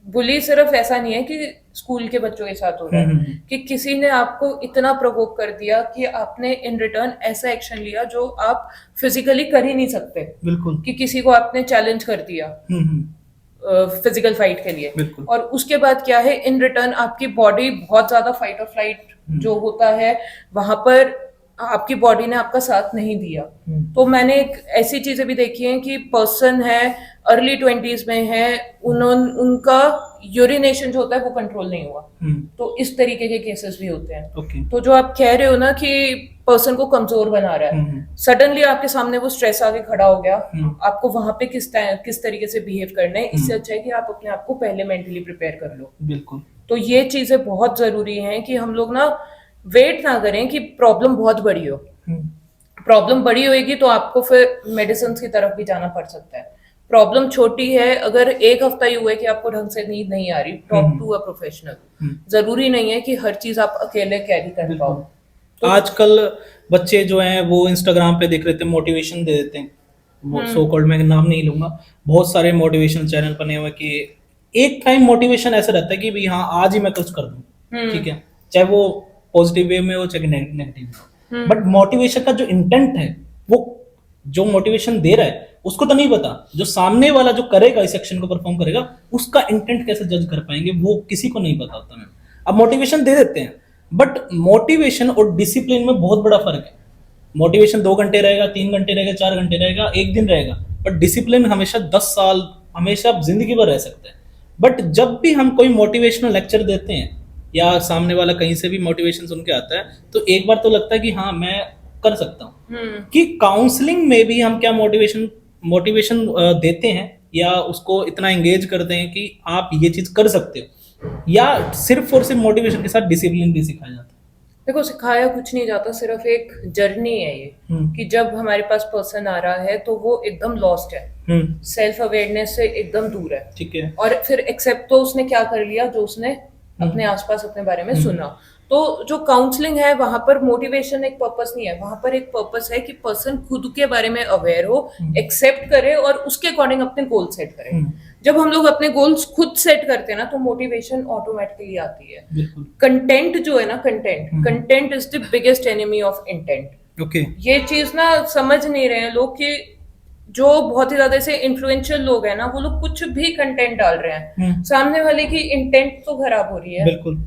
बुली सिर्फ ऐसा नहीं है कि स्कूल के बच्चों के साथ हो रहा है, कि किसी ने आपको इतना प्रोवोक कर दिया कि आपने इन रिटर्न ऐसा एक्शन लिया जो आप फिजिकली कर ही नहीं सकते। बिल्कुल। कि किसी को आपने चैलेंज कर दिया फिजिकल फाइट के लिए, और उसके बाद क्या है, इन रिटर्न आपकी बॉडी बहुत ज्यादा फाइट और फ्लाइट जो होता है, वहां पर आपकी बॉडी ने आपका साथ नहीं दिया। तो मैंने एक ऐसी चीजें भी देखी हैं कि पर्सन है अर्ली 20s में है, उनका यूरिनेशन जो होता है वो कंट्रोल नहीं हुआ। तो इस तरीके के केसेस भी होते हैं। तो जो आप कह रहे हो ना कि पर्सन को कमजोर बना रहा है, सडनली आपके सामने वो स्ट्रेस आके खड़ा हो गया, आपको वहां पे किस तरीके से बिहेव करना है, इससे अच्छा है कि आप अपने आप को पहले मेंटली प्रिपेयर कर लो। बिल्कुल। तो ये चीजें बहुत जरूरी हैं कि हम लोग ना वेट ना करें कि प्रॉब्लम बहुत बड़ी हो। प्रॉब्लम बड़ी होगी तो आपको फिर मेडिसिन की तरफ भी जाना पड़ सकता है। प्रॉब्लम छोटी है, अगर एक हफ्ता ही हुआ है कि आपको ढंग से नींद नहीं आ रही, टॉक टू अ प्रोफेशनल। जरूरी नहीं है कि हर चीज आप अकेले कैरी कर पाओ। तो आजकल बच्चे जो हैं वो इंस्टाग्राम पे देख रहे थे, मोटिवेशन दे देते हैं, सो कॉल्ड, मैं नाम नहीं लूंगा, बहुत सारे मोटिवेशन चैनल बने हुए कि एक टाइम मोटिवेशन ऐसा रहता है कि भाई हाँ आज ही मैं कुछ कर दूं, ठीक है, चाहे वो पॉजिटिव वे में हो चाहे नेगेटिव में हो। बट मोटिवेशन का जो इंटेंट है, वो जो मोटिवेशन दे रहा है उसको तो नहीं पता, जो सामने वाला जो करेगा इस एक्शन को परफॉर्म करेगा उसका इंटेंट कैसे जज कर पाएंगे, वो किसी को नहीं पता होता। मैं अब मोटिवेशन दे देते हैं, बट मोटिवेशन और डिसिप्लिन में बहुत बड़ा फर्क है। मोटिवेशन 2 घंटे रहेगा, 3 घंटे रहेगा, 4 घंटे रहेगा, एक दिन रहेगा, बट डिसिप्लिन हमेशा 10 साल, हमेशा जिंदगी भर रह सकता है। बट जब भी हम कोई मोटिवेशनल लेक्चर देते हैं या सामने वाला कहीं से भी मोटिवेशन सुन के आता है, तो एक बार तो लगता है कि हाँ मैं कर सकता हूँ। कि काउंसलिंग में भी हम क्या मोटिवेशन देते हैं, या उसको इतना एंगेज करते हैं कि आप ये चीज कर सकते हो, या सिर्फ और सिर्फ मोटिवेशन के साथ डिसिप्लिन भी सिखाया जाता है? देखो सिखाया कुछ नहीं जाता, सिर्फ एक जर्नी है ये। कि जब हमारे पास पर्सन आ रहा है तो वो एकदम लॉस्ट है, सेल्फ अवेयरनेस से एकदम दूर है, ठीक है, और फिर एक्सेप्ट तो उसने क्या कर लिया, जो उसने अपने आसपास अपने बारे में सुना। तो जो काउंसलिंग है वहां पर मोटिवेशन एक पर्पस नहीं है, वहां पर एक पर्पस है कि पर्सन खुद के बारे में अवेयर हो, एक्सेप्ट करे और उसके अकॉर्डिंग अपने गोल सेट करे। जब हम लोग अपने गोल्स खुद सेट करते हैं ना, तो मोटिवेशन ऑटोमेटिकली आती है। कंटेंट जो है ना, content is the biggest enemy of intent. ये चीज ना समझ नहीं रहे हैं लोग कि जो बहुत ही ज्यादा ऐसे इन्फ्लुएंशियल लोग हैं ना, वो लोग कुछ भी कंटेंट डाल रहे हैं, सामने वाले की इंटेंट तो खराब हो रही है। बिल्कुल।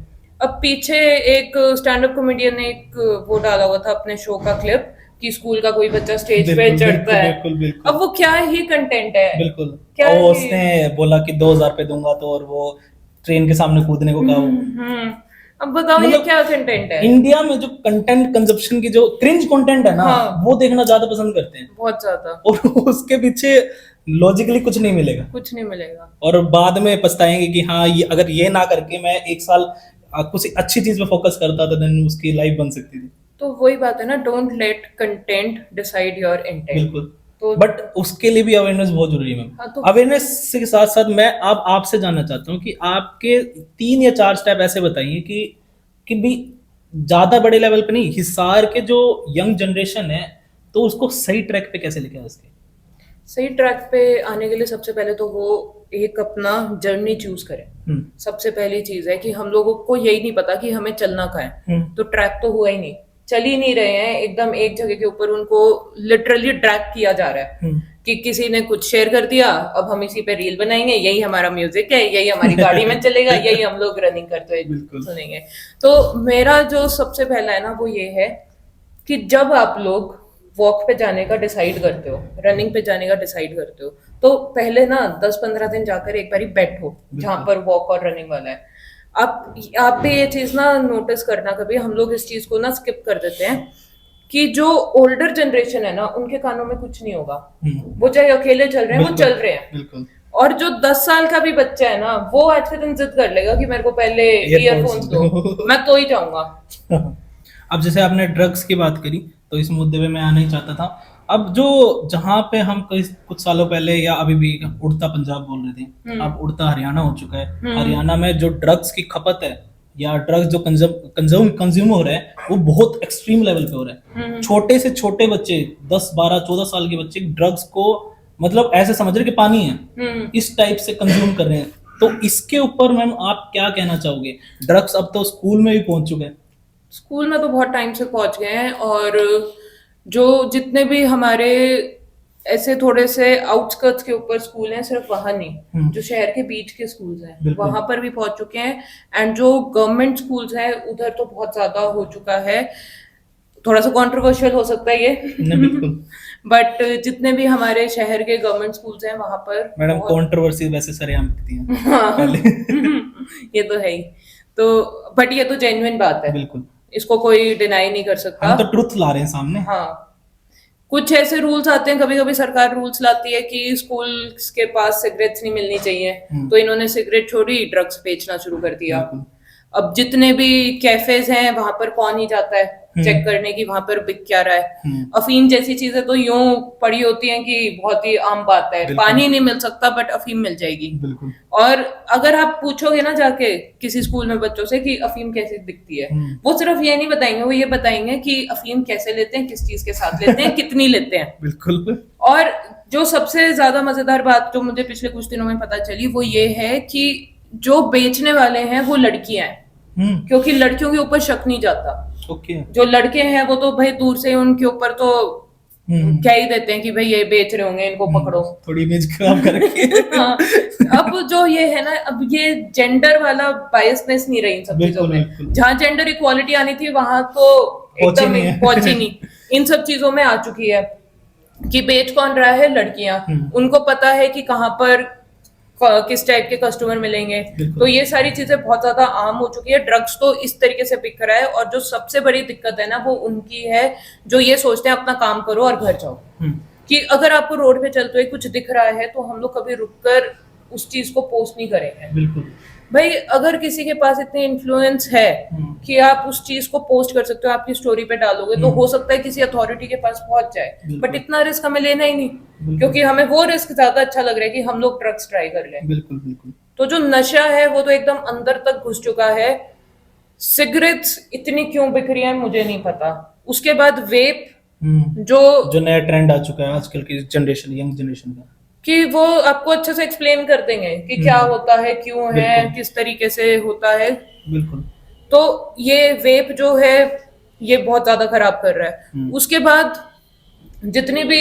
अब पीछे एक स्टैंड अप कॉमेडियन ने एक वो डाला हुआ था अपने शो का क्लिप कि स्कूल का कोई बच्चा स्टेज पे बिल्कुल चढ़ता है, बिल्कुल बिल्कुल अब वो क्या ही कंटेंट है, बिल्कुल। क्या और वो ही उसने बोला कि 2,000 रुपए दूंगा तो, और वो ट्रेन के सामने कूदने को कहा वो। अब बताओ ये मतलब क्या कंटेंट है। इंडिया में जो कंटेंट कंजप्शन की जो क्रिंज कंटेंट है ना, हाँ। वो देखना ज्यादा पसंद करते हैं, बहुत ज्यादा, और उसके पीछे लॉजिकली कुछ नहीं मिलेगा, कुछ नहीं मिलेगा। और बाद में पछताएंगे कि हाँ ये अगर ये ना करके मैं एक साल कुछ अच्छी चीज पे फोकस करता था, देन उसकी लाइफ बन सकती थी। तो वही बात है ना, don't let content decide your intent. बिल्कुल। तो बट उसके लिए भी अवेयरनेस बहुत जरूरी है मैम। हाँ, तो अवेयरनेस के साथ साथ मैं अब आपसे जानना चाहता हूँ कि आपके 3 या 4 स्टेप ऐसे बताइए कि भी ज्यादा बड़े लेवल पे नहीं, हिसार के जो यंग जनरेशन है तो उसको सही ट्रैक पे कैसे लेके आए इसके। सही ट्रैक पे आने के लिए सबसे पहले तो वो एक अपना जर्नी चूज करें। सबसे पहली चीज है कि हम लोगों को यही नहीं पता कि हमें चलना कहाँ है, तो ट्रैक तो हुआ ही नहीं, चल ही नहीं रहे हैं एकदम एक जगह के ऊपर, उनको लिटरली ड्रैग किया जा रहा है कि किसी ने कुछ शेयर कर दिया, अब हम इसी पे रील बनाएंगे, यही हमारा म्यूजिक है, यही हमारी गाड़ी में चलेगा, यही हम लोग रनिंग करते हुए सुनेंगे। तो मेरा जो सबसे पहला है ना वो ये है कि जब आप लोग वॉक पे जाने का डिसाइड करते हो, रनिंग पे जाने का डिसाइड करते हो, तो पहले ना 10-15 दिन जाकर एक बारी बैठो जहां पर वॉक और रनिंग वाला है। आप भी ये चीज ना नोटिस करना, कभी हम लोग इस चीज को ना स्किप कर देते हैं कि जो ओल्डर जनरेशन है ना उनके कानों में कुछ नहीं होगा, वो चाहे अकेले चल रहे हैं वो चल रहे हैं, और जो 10 साल का भी बच्चा है ना वो आज के दिन जिद कर लेगा कि मेरे को पहले ईयरफोन्स दो, मैं तो ही जाऊंगा। अब जैसे आपने ड्रग्स की बात करी तो इस मुद्दे पे मैं आना ही चाहता था। अब जो जहाँ पे हम कुछ सालों पहले या अभी भी उड़ता पंजाब बोल रहे थे, अब उड़ता हरियाणा हो चुका है। हरियाणा में जो ड्रग्स की खपत है या ड्रग्स जो कंज्यूम हो रहा है वो बहुत एक्सट्रीम लेवल पे हो रहा है। छोटे से छोटे बच्चे 10, 12, 14 साल के बच्चे ड्रग्स को मतलब ऐसे समझ रहे कि पानी है, इस टाइप से कंज्यूम कर रहे हैं। तो इसके ऊपर मैम आप क्या कहना चाहोगे। ड्रग्स अब तो स्कूल में भी पहुंच चुके हैं। स्कूल में तो बहुत टाइम से पहुंच गए हैं, और जो जितने भी हमारे ऐसे थोड़े से आउटस्कर्ट्स के ऊपर स्कूल हैं, सिर्फ वहां नहीं, जो शहर के बीच के स्कूल्स हैं वहां पर भी पहुंच चुके हैं। एंड जो गवर्नमेंट स्कूल्स हैं उधर तो बहुत ज्यादा हो चुका है। थोड़ा सा कंट्रोवर्शियल हो सकता है ये बट जितने भी हमारे शहर के गवर्नमेंट स्कूल्स हैं वहां पर मैडम कंट्रोवर्सी वैसे सरेआम दिखती है। हाँ। ये तो है ही, तो बट ये तो जेन्युइन बात है, बिल्कुल, इसको कोई डिनाई नहीं कर सकता। हम तो ट्रुथ ला रहे हैं सामने। हाँ, कुछ ऐसे रूल्स आते हैं, कभी कभी सरकार रूल्स लाती है कि स्कूल के पास सिगरेट्स नहीं मिलनी चाहिए, तो इन्होंने सिगरेट छोड़ी, ड्रग्स बेचना शुरू कर दिया। अब जितने भी कैफेज हैं वहां पर कौन ही जाता है चेक करने की वहां पर बिक क्या रहा है। अफीम जैसी चीजें तो यूं पड़ी होती हैं कि बहुत ही आम बात है, पानी नहीं मिल सकता बट अफीम मिल जाएगी। और अगर आप पूछोगे ना जाके किसी स्कूल में बच्चों से कि अफीम कैसे दिखती है, वो सिर्फ ये नहीं बताएंगे, वो ये बताएंगे कि अफीम कैसे लेते हैं, किस चीज के साथ लेते हैं, कितनी लेते हैं। बिल्कुल। और जो सबसे ज्यादा मजेदार बात जो मुझे पिछले कुछ दिनों में पता चली वो ये है कि जो बेचने वाले हैं वो लड़कियां हैं, क्योंकि लड़कियों के ऊपर शक नहीं जाता। जो लड़के हैं वो तो भाई दूर से उनके ऊपर तो क्या ही देते हैं कि भाई ये बेच रहे होंगे, इनको पकड़ो, थोड़ी इमेज खराब कर रखी है। हाँ, अब जो ये है ना, अब ये जेंडर वाला बायसनेस नहीं रही इन सब चीजों में। जहाँ जेंडर इक्वालिटी आनी थी वहां तो एकदम पहुंची नहीं, इन सब चीजों में आ चुकी है कि बेच कौन रहा है, लड़कियां। उनको पता है कि कहाँ पर किस टाइप के कस्टमर मिलेंगे, तो ये सारी चीजें बहुत ज्यादा आम हो चुकी है। ड्रग्स तो इस तरीके से बिक रहा है, और जो सबसे बड़ी दिक्कत है ना वो उनकी है जो ये सोचते हैं अपना काम करो और घर जाओ, कि अगर आपको रोड पे चलते हुए कुछ दिख रहा है तो हम लोग कभी रुककर उस चीज को पोस्ट नहीं करेंगे। भाई अगर किसी के पास इतनी इन्फ्लुएंस है कि आप उस चीज को पोस्ट कर सकते हो, आपकी स्टोरी पे डालोगे, तो हो सकता है किसी अथॉरिटी के पास पहुंच जाए, बट इतना रिस्क हमें लेना ही नहीं, क्योंकि हमें वो रिस्क ज्यादा अच्छा लग रहा है कि हम लोग ड्रग्स ट्राई कर लें। बिल्कुल। तो जो नशा है वो तो एकदम अंदर तक घुस चुका है। सिगरेट्स इतनी क्यों बिक रही है मुझे नहीं पता। उसके बाद वेप, जो नया ट्रेंड आ चुका है आजकल की जनरेशन, यंग जनरेशन का, कि वो आपको अच्छे से एक्सप्लेन कर देंगे कि क्या होता है, क्यों है, किस तरीके से होता है। बिल्कुल। तो ये वेप जो है ये बहुत ज्यादा खराब कर रहा है। उसके बाद जितने भी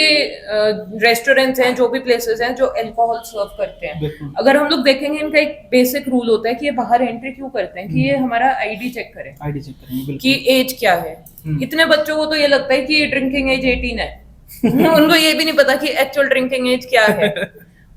रेस्टोरेंट्स हैं, जो भी प्लेसेस हैं जो अल्कोहल सर्व करते हैं, बिल्कुल। अगर हम लोग देखेंगे, इनका एक बेसिक रूल होता है कि ये बाहर एंट्री क्यों करते हैं, कि ये हमारा आईडी चेक करें आईडी चेक करेंगे, बिल्कुल। कि एज क्या है। इतने बच्चों को तो ये लगता है कि ड्रिंकिंग एज 18 है। उनको ये भी नहीं पता कि एक्चुअल ड्रिंकिंग एज क्या है।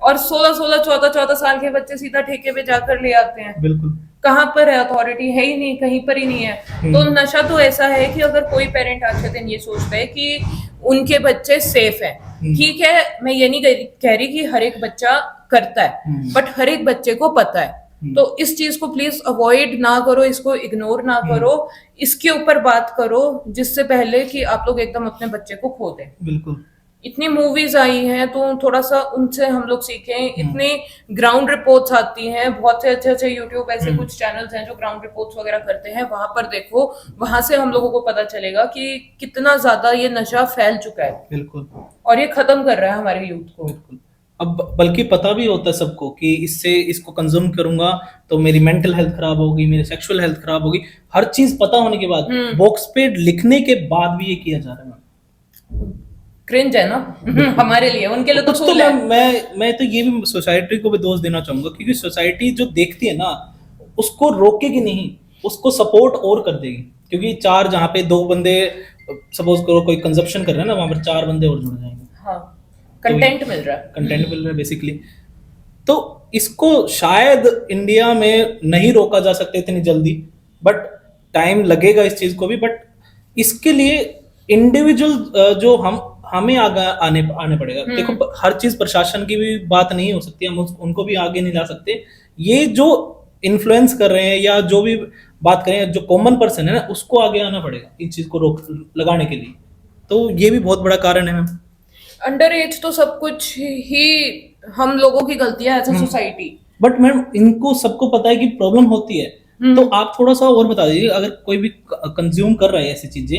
और 16-16, 14-14 साल के बच्चे सीधा ठेके पे जाकर ले आते हैं। बिल्कुल। कहाँ पर है अथॉरिटी? है ही नहीं, कहीं पर ही नहीं है। तो नशा तो ऐसा है कि अगर कोई पेरेंट आज के दिन ये सोचता है कि उनके बच्चे सेफ हैं, ठीक है, मैं ये नहीं कह रही कि हर एक बच्चा करता है, बट हर एक बच्चे को पता है। तो इस चीज को प्लीज अवॉइड ना करो, इसको इग्नोर ना करो, इसके ऊपर बात करो जिससे पहले कि आप लोग एकदम अपने बच्चे को खो दें। बिल्कुल। इतनी मूवीज आई हैं तो थोड़ा सा उनसे हम लोग सीखें। इतनी ग्राउंड रिपोर्ट्स आती हैं, बहुत से अच्छे अच्छे यूट्यूब ऐसे कुछ चैनल्स हैं जो ग्राउंड रिपोर्ट्स वगैरह करते हैं, वहां पर देखो, वहां से हम लोगों को पता चलेगा कि कितना ज्यादा ये नशा फैल चुका है। बिल्कुल। और ये खत्म कर रहा है हमारे यूथ को। बिल्कुल। अब बल्कि पता भी होता है सबको कि इसको कंज्यूम करूंगा तो मेरी मेंटल हेल्थ खराब होगी, मेरी सेक्सुअल हेल्थ खराब होगी, हर चीज पता होने के बाद, बॉक्स पे लिखने के बाद भी ये किया जा रहा है। क्रिंज है ना हमारे लिए, उनके लिए तो कुछ तो cool है। मैं तो ये भी सोसाइटी को भी दोष देना चाहूंगा, क्योंकि सोसाइटी जो देखती है ना उसको रोकेगी नहीं, उसको सपोर्ट और कर देगी। क्योंकि चार, जहाँ पे दो बंदे सपोज करो कोई कंजप्शन कर रहे हैं ना, वहां पर चार बंदे और जुड़ जाएंगे। हाँ, कंटेंट मिल रहा है। कंटेंट मिल रहा है बेसिकली। तो इसको शायद इंडिया में नहीं रोका जा सकता इतनी जल्दी, बट टाइम लगेगा इस चीज को भी। बट इसके लिए इंडिविजुअल जो हमें आगे आने पड़ेगा। देखो, हर चीज प्रशासन की भी बात नहीं हो सकती, हम उनको भी आगे नहीं ला सकते। ये जो इन्फ्लुएंस कर रहे हैं या जो भी बात करें, जो कॉमन पर्सन है ना, उसको आगे आना पड़ेगा इस चीज को रोक लगाने के लिए। तो ये भी बहुत बड़ा कारण है मैम। अंडर एज तो सब कुछ ही हम लोगों की गलती है as a society. But ma'am, इनको सबको पता है कि प्रॉब्लम होती है, तो आप थोड़ा सा और बता दीजिए, अगर कोई भी कंज्यूम कर रहा है ऐसी चीजें,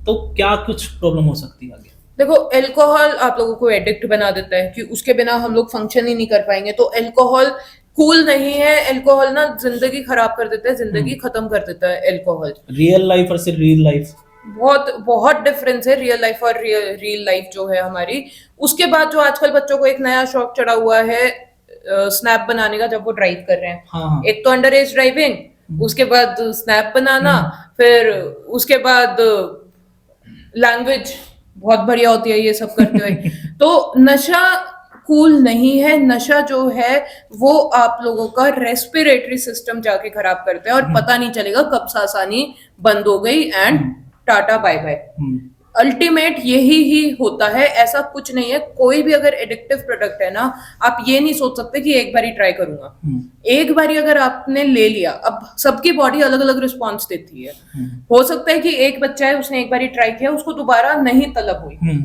तो क्या कुछ प्रॉब्लम हो सकती है आगे? देखो, अल्कोहल आप लोगों को एडिक्ट बना देता है कि उसके बिना हम लोग फंक्शन ही नहीं कर पाएंगे। तो अल्कोहल कूल नहीं है, अल्कोहल ना जिंदगी खराब कर देता है, जिंदगी खत्म कर देता है अल्कोहल। रियल लाइफ और सिर्फ रियल लाइफ बहुत डिफरेंस है रियल लाइफ और रियल लाइफ जो है हमारी। उसके बाद जो आजकल बच्चों को एक नया शौक चढ़ा हुआ है स्नैप बनाने का, जब वो ड्राइव कर रहे हैं। हाँ। एक तो अंडर एज ड्राइविंग, उसके बाद स्नैप बनाना, फिर उसके बाद लैंग्वेज बहुत बढ़िया होती है ये सब करते हुए। तो नशा कूल नहीं है। नशा जो है वो आप लोगों का रेस्पिरेटरी सिस्टम जाके खराब करते हैं, और पता नहीं चलेगा कब सांसानी बंद हो गई and tata bye bye. Ultimate यही ही होता है, ऐसा कुछ नहीं है। कोई भी अगर एडिक्टिव प्रोडक्ट है ना, आप ये नहीं सोच सकते कि एक बारी ट्राई करूंगा। एक बारी अगर आपने ले लिया, अब सबकी बॉडी अलग अलग रिस्पॉन्स देती है। हो सकता है कि एक बच्चा है, उसने एक बारी ट्राई किया, उसको दोबारा नहीं तलब हुई,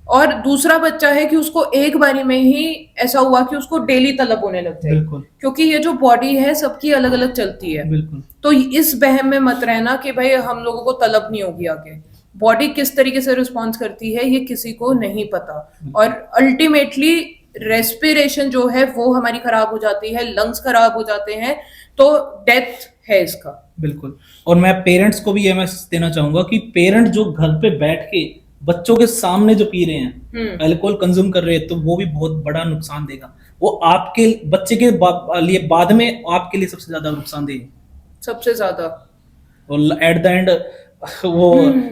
और दूसरा बच्चा है कि उसको एक बारी में ही ऐसा हुआ कि उसको डेली तलब होने लग जाए। क्योंकि ये जो बॉडी है सबकी अलग अलग चलती है। तो इस बहम में मत रहना कि भाई हम लोगों को तलब नहीं होगी आगे। बॉडी किस तरीके से रिस्पॉन्स करती है ये किसी को नहीं पता, और अल्टीमेटली रेस्पिरेशन जो है वो हमारी खराब हो जाती है, लंग्स खराब हो जाते हैं, तो डेथ है इसका। बिल्कुल। और मैं पेरेंट्स को भी ये मैसेज देना चाहूंगा कि पेरेंट जो घर पे बैठ के बच्चों के सामने जो पी रहे हैं, अल्कोहल कंज्यूम कर रहे हैं, तो वो भी बहुत बड़ा नुकसान देगा। वो आपके बच्चे के लिए बाद में आपके लिए सबसे ज्यादा नुकसानदेह है, सबसे ज्यादा। और एट द एंड वो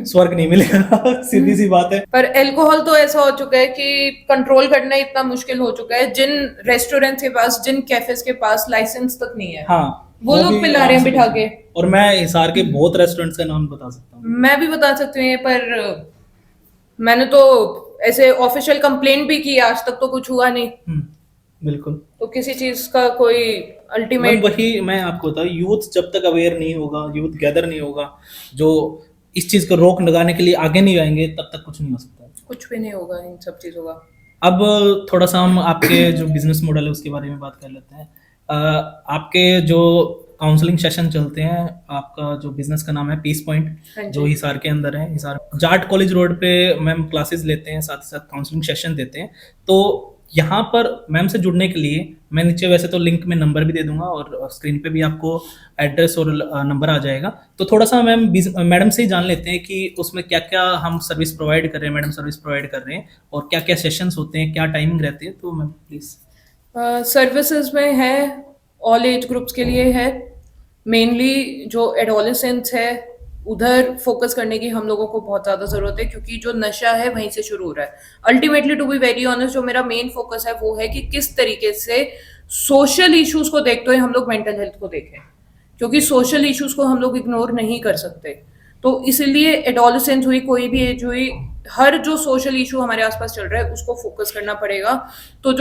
स्वर्ग नहीं मिलेगा। सीधी सी बात है। पर अल्कोहल तो ऐसा हो चुका है कि कंट्रोल करना इतना मुश्किल हो चुका है। जिन रेस्टोरेंट के पास, जिन कैफेज के पास लाइसेंस तक नहीं है, हाँ, वो लोग पिला रहे हैं बिठा के। और मैं हिसार के बहुत रेस्टोरेंट्स का नाम बता सकता हूँ। मैं भी बता सकती हूँ, पर मैंने तो ऐसे ऑफिशियल कंप्लेंट भी की, आज तक तो कुछ हुआ नहीं। बिल्कुल। तो किसी चीज का कोई अल्टीमेट, वही मैं आपको बताऊं, यूथ जब तक अवेयर नहीं होगा, यूथ गैदर नहीं होगा, जो इस चीज को रोक लगाने के लिए आगे नहीं आएंगे, तब तक कुछ नहीं हो सकता। कुछ भी नहीं होगा इन सब चीजों का। अब थोड़ा सा हम आपके जो बिजनेस मॉडल है उसके बारे में बात कर लेते हैं। आपके जो काउंसलिंग सेशन चलते हैं, आपका जो बिजनेस का नाम है पीस पॉइंट, जो हिसार के अंदर है, हिसार जाट कॉलेज रोड पे मैम क्लासेस लेते हैं, साथ ही साथ काउंसलिंग सेशन देते हैं। तो यहाँ पर मैम से जुड़ने के लिए मैं नीचे वैसे तो लिंक में नंबर भी दे दूंगा और स्क्रीन पे भी आपको एड्रेस और नंबर आ जाएगा। तो थोड़ा सा मैम मैडम से ही जान लेते हैं कि उसमें क्या क्या हम सर्विस प्रोवाइड कर रहे हैं, मैडम सर्विस प्रोवाइड कर रहे हैं और क्या क्या सेशंस होते हैं, क्या टाइमिंग रहती है। तो मैम प्लीज़। सर्विसेज में है, ऑल एज ग्रुप्स के लिए है, मेनली जो एडोलेसेंस है उधर फोकस करने की हम लोगों को बहुत ज़्यादा ज़रूरत है, क्योंकि जो नशा है वहीं से शुरू हो रहा है। Ultimately to be very honest, जो मेरा मेन फोकस है वो है कि किस तरीके से सोशल इश्यूज को देखते हुए हम लोग मेंटल हेल्थ को देखें, क्योंकि सोशल इश्यूज को हम लोग इग्नोर नहीं कर सकते। तो इसलिए एडोलेसेंस हुई, कोई भी एज हुई, हर जो सोशल इशू हमारे आसपास चल रहा है उसको फोकस करना पड़ेगा। तो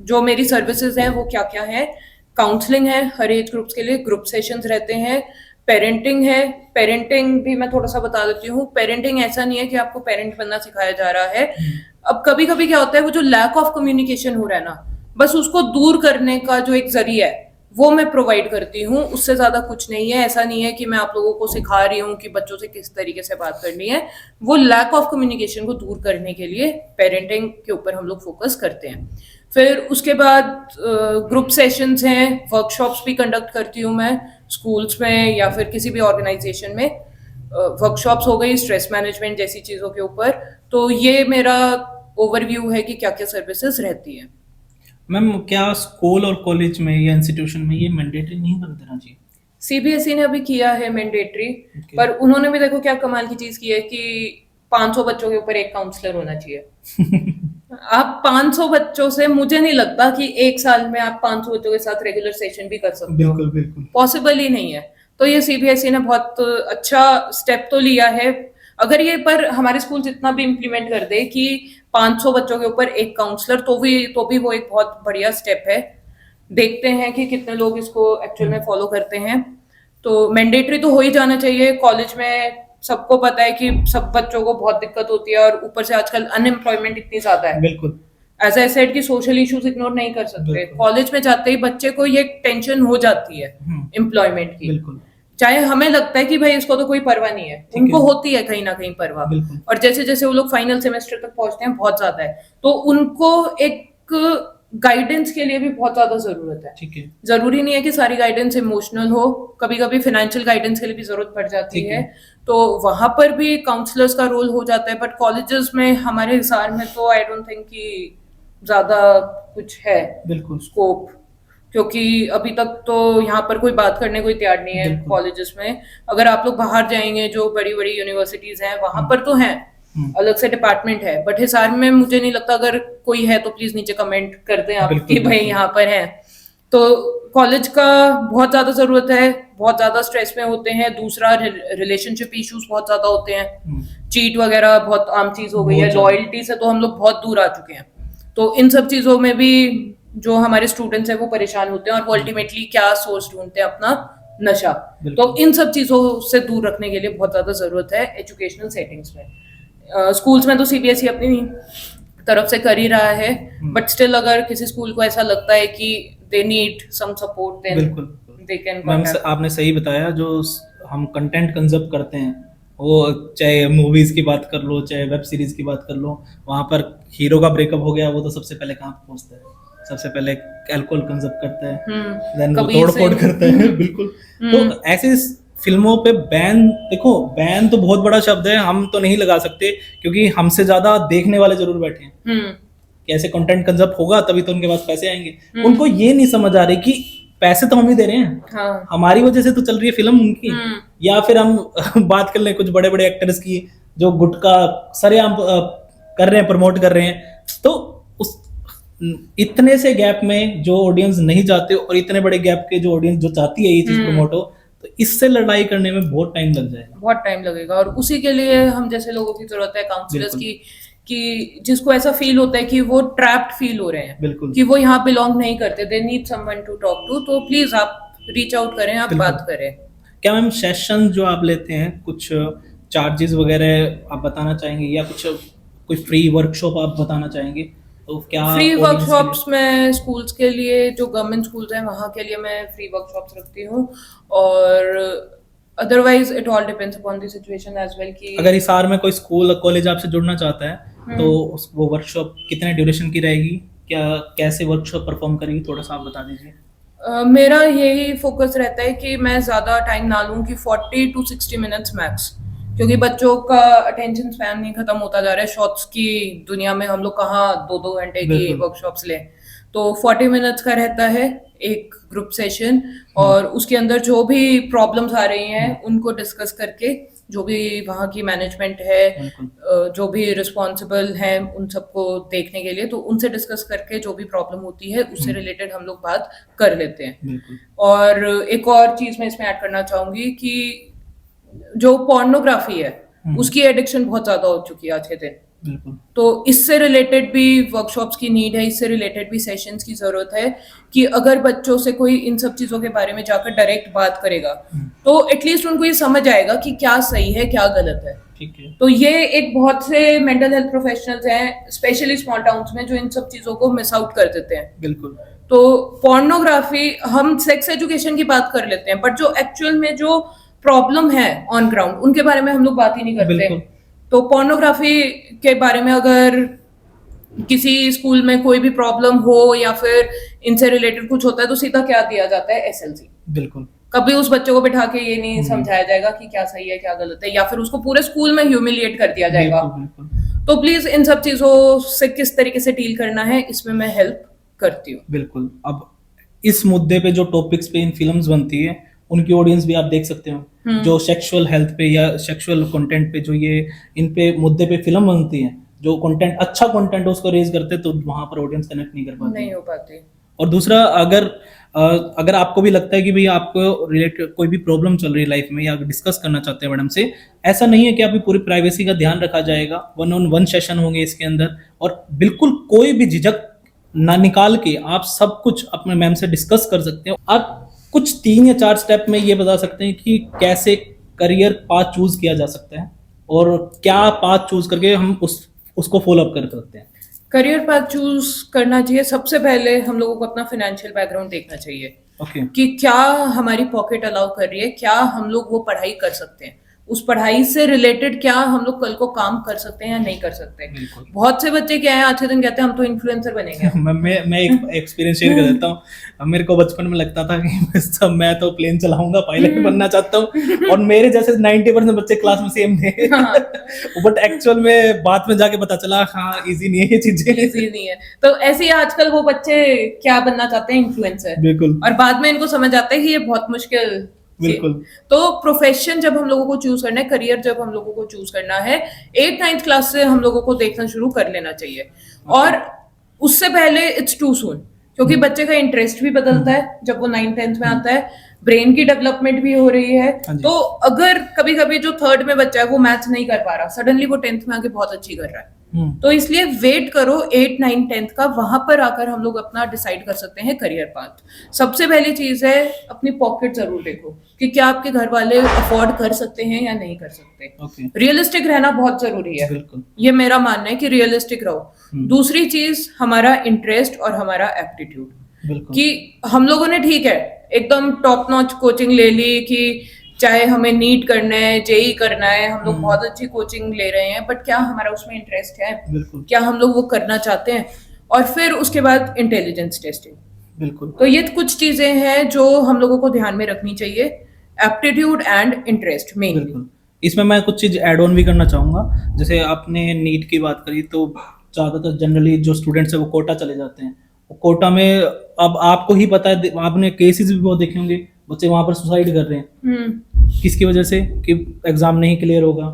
जो मेरी सर्विसेज हैं वो क्या क्या है, काउंसलिंग है हर एज ग्रुप्स के लिए, ग्रुप सेशंस रहते हैं, पेरेंटिंग है। पेरेंटिंग भी मैं थोड़ा सा बता देती हूँ। पेरेंटिंग ऐसा नहीं है कि आपको पेरेंट बनना सिखाया जा रहा है। अब कभी कभी क्या होता है, वो जो लैक ऑफ कम्युनिकेशन हो रहा है ना, बस उसको दूर करने का जो एक जरिया है वो मैं प्रोवाइड करती हूँ, उससे ज्यादा कुछ नहीं है। ऐसा नहीं है कि मैं आप लोगों को सिखा रही हूँ कि बच्चों से किस तरीके से बात करनी है। वो लैक ऑफ कम्युनिकेशन को दूर करने के लिए पेरेंटिंग के ऊपर हम लोग फोकस करते हैं। फिर उसके बाद ग्रुप सेशंस हैं, वर्कशॉप्स भी कंडक्ट करती हूँ मैं स्कूल्स में या फिर किसी भी ऑर्गेनाइजेशन में। वर्कशॉप्स हो गई स्ट्रेस मैनेजमेंट जैसी चीज़ों के ऊपर। तो ये मेरा ओवरव्यू है कि क्या क्या सर्विसेज रहती है। मैम क्या स्कूल और कॉलेज में या इंस्टीट्यूशन में ये मैंडेटरी नहीं बन देना चाहिए? सीबीएसई ने अभी किया है मैंडेटरी, Okay. पर उन्होंने भी देखो क्या कमाल की चीज की है कि 500 बच्चों के ऊपर एक काउंसलर होना चाहिए। आप 500 बच्चों से, मुझे नहीं लगता कि एक साल में आप 500 बच्चों के साथ रेगुलर सेशन भी कर सकते हो। बिल्कुल बिल्कुल पॉसिबल ही नहीं है। तो ये सीबीएसई ने बहुत अच्छा स्टेप तो लिया है। अगर ये पर हमारे स्कूल जितना भी इम्प्लीमेंट कर दे कि 500 बच्चों के ऊपर एक काउंसलर, तो भी वो एक बहुत बढ़िया स्टेप है। देखते हैं कि कितने लोग इसको एक्चुअल में फॉलो करते हैं। तो मैंडेटरी तो हो ही जाना चाहिए। कॉलेज में सबको पता है कि सब बच्चों को बहुत दिक्कत होती है और ऊपर से आजकल अनएम्प्लॉयमेंट इतनी ज्यादा है। बिल्कुल एज आई सेड कि सोशल इश्यूज इग्नोर नहीं कर सकते। बिल्कुल। कॉलेज में जाते ही बच्चे को ये टेंशन हो जाती है एम्प्लॉयमेंट की। बिल्कुल चाहे हमें लगता है कि भाई इसको तो कोई परवाह नहीं है, ठीक उनको है। होती है कहीं ना कहीं परवाह। बिल्कुल। और जैसे जैसे वो लोग फाइनल सेमेस्टर तक पहुंचते हैं बहुत ज्यादा है, तो उनको एक गाइडेंस के लिए भी बहुत ज्यादा जरूरत है। ठीक है। जरूरी नहीं है कि सारी गाइडेंस इमोशनल हो, कभी कभी फाइनेंशियल गाइडेंस के लिए भी जरूरत पड़ जाती ठीक है। है। तो वहां पर भी काउंसलर्स का रोल हो जाता है। बट कॉलेजेस में हमारे हिसाब में तो आई डोंट थिंक कि ज्यादा कुछ है बिल्कुल स्कोप, क्योंकि अभी तक तो यहाँ पर कोई बात करने को तैयार नहीं है बिल्कुल। कॉलेजेस में। अगर आप लोग बाहर जाएंगे, जो बड़ी बड़ी यूनिवर्सिटीज हैं वहां पर तो हैं, अलग से डिपार्टमेंट है। बट हिसार में मुझे नहीं लगता। अगर कोई है तो प्लीज नीचे कमेंट कर दें आप बिल्कुल, कि भाई बिल्कुल। यहाँ पर है। तो कॉलेज का बहुत ज्यादा जरूरत है, बहुत ज्यादा स्ट्रेस में होते हैं। दूसरा, रिलेशनशिप इश्यूज बहुत ज्यादा होते हैं। चीट वगैरह बहुत आम चीज हो गई है। बहुत ज्यादा। लॉयल्टी से तो हम लोग बहुत दूर आ चुके हैं। तो इन सब चीजों में भी जो हमारे स्टूडेंट्स हैं वो परेशान होते हैं और वो अल्टीमेटली क्या सोर्स ढूंढते हैं, अपना नशा। बिल्कुल। तो इन सब चीजों से दूर रखने के लिए बहुत ज्यादा जरूरत है एजुकेशनल सेटिंग्स में। स्कूल्स में तो सीबीएसई अपनी तरफ से कर ही रहा है, बट स्टिल अगर किसी स्कूल को ऐसा लगता है कि they need some support, then बिल्कुल दे कैन मैम आपने सही बताया। जो हम कंटेंट कंज्यूम करते हैं, वो चाहे मूवीज की बात कर लो, चाहे वेब सीरीज की बात कर लो, वहां पर हीरो का ब्रेकअप हो गया, वो तो सबसे पहले कहाँ पहुंचता है? सबसे पहले अल्कोहल कंज्यूम करता है, देन वो कबीर तोड़ फोड़ सिंह। करता है। बिल्कुल। तो ऐसे फिल्मों पे बैन, देखो बैन तो बहुत बड़ा शब्द है, हम तो नहीं लगा सकते क्योंकि हमसे ज्यादा देखने वाले जरूर बैठे हैं कि ऐसे कंटेंट कंज्यूम होगा तभी तो उनके पास पैसे आएंगे। उनको ये नहीं समझ आ रही कि पैसे तो हम ही दे रहे हैं, हाँ। हमारी वजह से तो चल रही है फिल्म उनकी। या फिर हम बात कर लें कुछ बड़े बड़े एक्टर्स की जो गुटखा सरेआम कर रहे हैं, प्रमोट कर रहे हैं। तो उस इतने से गैप में जो ऑडियंस नहीं चाहते और इतने बड़े गैप के जो ऑडियंस जो चाहती है ये चीज प्रमोट हो, तो इससे लड़ाई करने में बहुत टाइम लग जाएगा। बहुत टाइम लगेगा। और उसी के लिए हम जैसे लोगों की जरूरत है, काउंसलर्स की, कि जिसको ऐसा फील होता है कि वो ट्रैप्ड फील हो रहे हैं, बिल्कुल। कि वो यहाँ बिलोंग नहीं करते, they need someone to talk to. तो प्लीज आप रीच आउट करें, आप बात करें। क्या मैम सेशन जो आप लेते हैं, कुछ चार्जेस वगैरह आप बताना चाहेंगे या कुछ कोई फ्री वर्कशॉप आप बताना चाहेंगे? तो क्या फ्री वर्कशॉप्स में स्कूल्स के लिए, जो गवर्नमेंट स्कूल्स हैं वहाँ के लिए मैं फ्री वर्कशॉप्स रखती हूँ। और otherwise it all depends upon the situation as well. कि अगर हिसार में कोई स्कूल कॉलेज आपसे जुड़ना चाहता है तो वो वर्कशॉप कितने ड्यूरेशन की रहेगी, क्या कैसे वर्कशॉप परफॉर्म करेगी, थोड़ा सा आप बता दीजिए। मेरा यही फोकस रहता है कि मैं ज़्यादा टाइम ना लूँ, कि 40 to 60 मिनट्स मैक्स, क्योंकि बच्चों का अटेंशन स्पैन नहीं खत्म होता जा रहा है। शॉर्ट्स की दुनिया में हम लोग कहाँ 2-2 घंटे की बिल्कुल। वर्कशॉप्स लें। तो 40 मिनट्स का रहता है एक ग्रुप सेशन, और उसके अंदर जो भी प्रॉब्लम्स आ रही हैं उनको डिस्कस करके, जो भी वहाँ की मैनेजमेंट है, बिल्कुल। जो भी रिस्पॉन्सिबल हैं उन सबको देखने के लिए, तो उनसे डिस्कस करके जो भी प्रॉब्लम होती है उससे रिलेटेड हम लोग बात कर लेते हैं। बिल्कुल। और एक और चीज मैं इसमें ऐड करना चाहूंगी कि जो पोर्नोग्राफी है उसकी एडिक्शन बहुत ज्यादा हो चुकी है आज के दिन। बिल्कुल। तो इससे रिलेटेड भी वर्कशॉप्स की नीड है, इससे रिलेटेड भी सेशंस की जरूरत है, कि अगर बच्चों से कोई इन सब चीजों के बारे में जाकर डायरेक्ट बात करेगा तो एटलीस्ट उनको ये समझ आएगा कि क्या सही है क्या गलत है। ठीक है। तो ये एक बहुत से मेंटल हेल्थ प्रोफेशनल्स हैं स्पेशली स्मॉल टाउन्स में जो इन सब चीजों को मिस आउट कर देते हैं। बिल्कुल। तो पोर्नोग्राफी, हम सेक्स एजुकेशन की बात कर लेते हैं, बट जो एक्चुअल में जो प्रॉब्लम है ऑन ग्राउंड उनके बारे में हम लोग बात ही नहीं करते। बिल्कुल। तो पोर्नोग्राफी के बारे में अगर किसी स्कूल में कोई भी प्रॉब्लम हो या फिर इनसे रिलेटेड कुछ होता है तो सीधा क्या दिया जाता है, एसएलसी। बिल्कुल। कभी उस बच्चे को बिठा के ये नहीं समझाया जाएगा कि क्या सही है क्या गलत है, या फिर उसको पूरे स्कूल में ह्यूमिलिएट कर दिया जाएगा। बिल्कुल। तो प्लीज इन सब चीजों से किस तरीके से डील करना है इसमें मैं हेल्प करती हूँ। बिल्कुल। अब इस मुद्दे पे जो टॉपिक्स पे इन फिल्म्स बनती है उनकी ऑडियंस भी आप देख सकते हो, जो सेक्सुअल हेल्थ पे या सेक्सुअल कंटेंट पे जो ये इन पे मुद्दे पे फिल्म बनती है, जो कंटेंट अच्छा कंटेंट है उसको रेज करते तो वहां पर ऑडियंस कनेक्ट नहीं कर पाती, नहीं हो पाती। और दूसरा, अगर आपको भी लगता है कि भाई आपको रिलेटेड कोई भी प्रॉब्लम चल रही है लाइफ में या डिस्कस करना चाहते हैं मैडम से, ऐसा नहीं है कि आपकी पूरी प्राइवेसी का ध्यान रखा जाएगा। 1-on-1 सेशन होंगे इसके अंदर, और बिल्कुल कोई भी झिझक ना निकाल के आप सब कुछ अपने मैम से डिस्कस कर सकते हो। आप कुछ 3 या 4 स्टेप में ये बता सकते हैं कि कैसे करियर पाथ चूज किया जा सकता है और क्या पाथ चूज करके हम उसको फॉलो अप कर सकते हैं। करियर पाथ चूज करना चाहिए, सबसे पहले हम लोगों को अपना फाइनेंशियल बैकग्राउंड देखना चाहिए। ओके। कि क्या हमारी पॉकेट अलाउ कर रही है, क्या हम लोग वो पढ़ाई कर सकते हैं, उस पढ़ाई से रिलेटेड क्या हम लोग कल को काम कर सकते हैं या नहीं कर सकते। बहुत से बच्चे क्या है आज के दिन कहते हैं हम तो इन्फ्लुएंसर बनेंगे। मैं एक एक्सपीरियंस शेयर कर देता हूँ। मेरे को बचपन में लगता था कि मैं तो प्लेन चलाऊंगा, पायलट बनना चाहता हूँ, और मेरे जैसे 90% बच्चे क्लास में सेम थे। बट एक्चुअल में बाद में जाके पता चला हाँ इजी नहीं है ये चीजें, इजी नहीं है। तो ऐसे ही आजकल वो बच्चे क्या बनना चाहते हैं, इन्फ्लुएंसर। बिल्कुल। और बाद में इनको समझ आता है कि ये बहुत मुश्किल। बिल्कुल। तो प्रोफेशन जब हम लोगों को चूज करना है, करियर जब हम लोगों को चूज करना है, 8th-9th क्लास से हम लोगों को देखना शुरू कर लेना चाहिए। और उससे पहले इट्स टू सून, क्योंकि बच्चे का इंटरेस्ट भी बदलता है जब वो 9th-10th में आता है, ब्रेन की डेवलपमेंट भी हो रही है। तो अगर कभी कभी जो 3rd में बच्चा है वो मैथ्स नहीं कर पा रहा, सडनली वो 10th में आके बहुत अच्छी कर रहा है, तो इसलिए वेट करो 8, 9, 10th का, वहां पर आकर हम लोग अपना डिसाइड कर सकते हैं करियर पाथ। सबसे पहली चीज है अपनी पॉकेट जरूर देखो कि क्या आपके घर वाले अफोर्ड कर सकते हैं या नहीं कर सकते। रियलिस्टिक रहना बहुत जरूरी है, ये मेरा मानना है कि रियलिस्टिक रहो। दूसरी चीज हमारा इंटरेस्ट और हमारा एप्टीट्यूड, कि हम लोगों ने ठीक है एकदम टॉप नॉच कोचिंग ले ली, कि चाहे हमें नीट करना है, जेई करना है, हम लोग बहुत अच्छी कोचिंग ले रहे हैं, बट क्या हमारा उसमें इंटरेस्ट है, क्या हम लोग वो करना चाहते हैं। और फिर उसके बाद इंटेलिजेंस टेस्टिंग। बिल्कुल। तो ये कुछ चीजें हैं जो हम लोगों को ध्यान में रखनी चाहिए, एप्टीट्यूड एंड इंटरेस्ट मेनली। इसमें मैं कुछ चीज ऐड ऑन भी करना चाहूंगा। जैसे आपने नीट की बात करी, तो ज्यादातर जनरली जो स्टूडेंट्स है वो कोटा चले जाते हैं। कोटा में अब आपको ही पता है, आपने केसेस भी बहुत देखे होंगे, बच्चे वहां पर सुसाइड कर रहे हैं। किसकी वजह से? कि एग्जाम नहीं क्लियर होगा,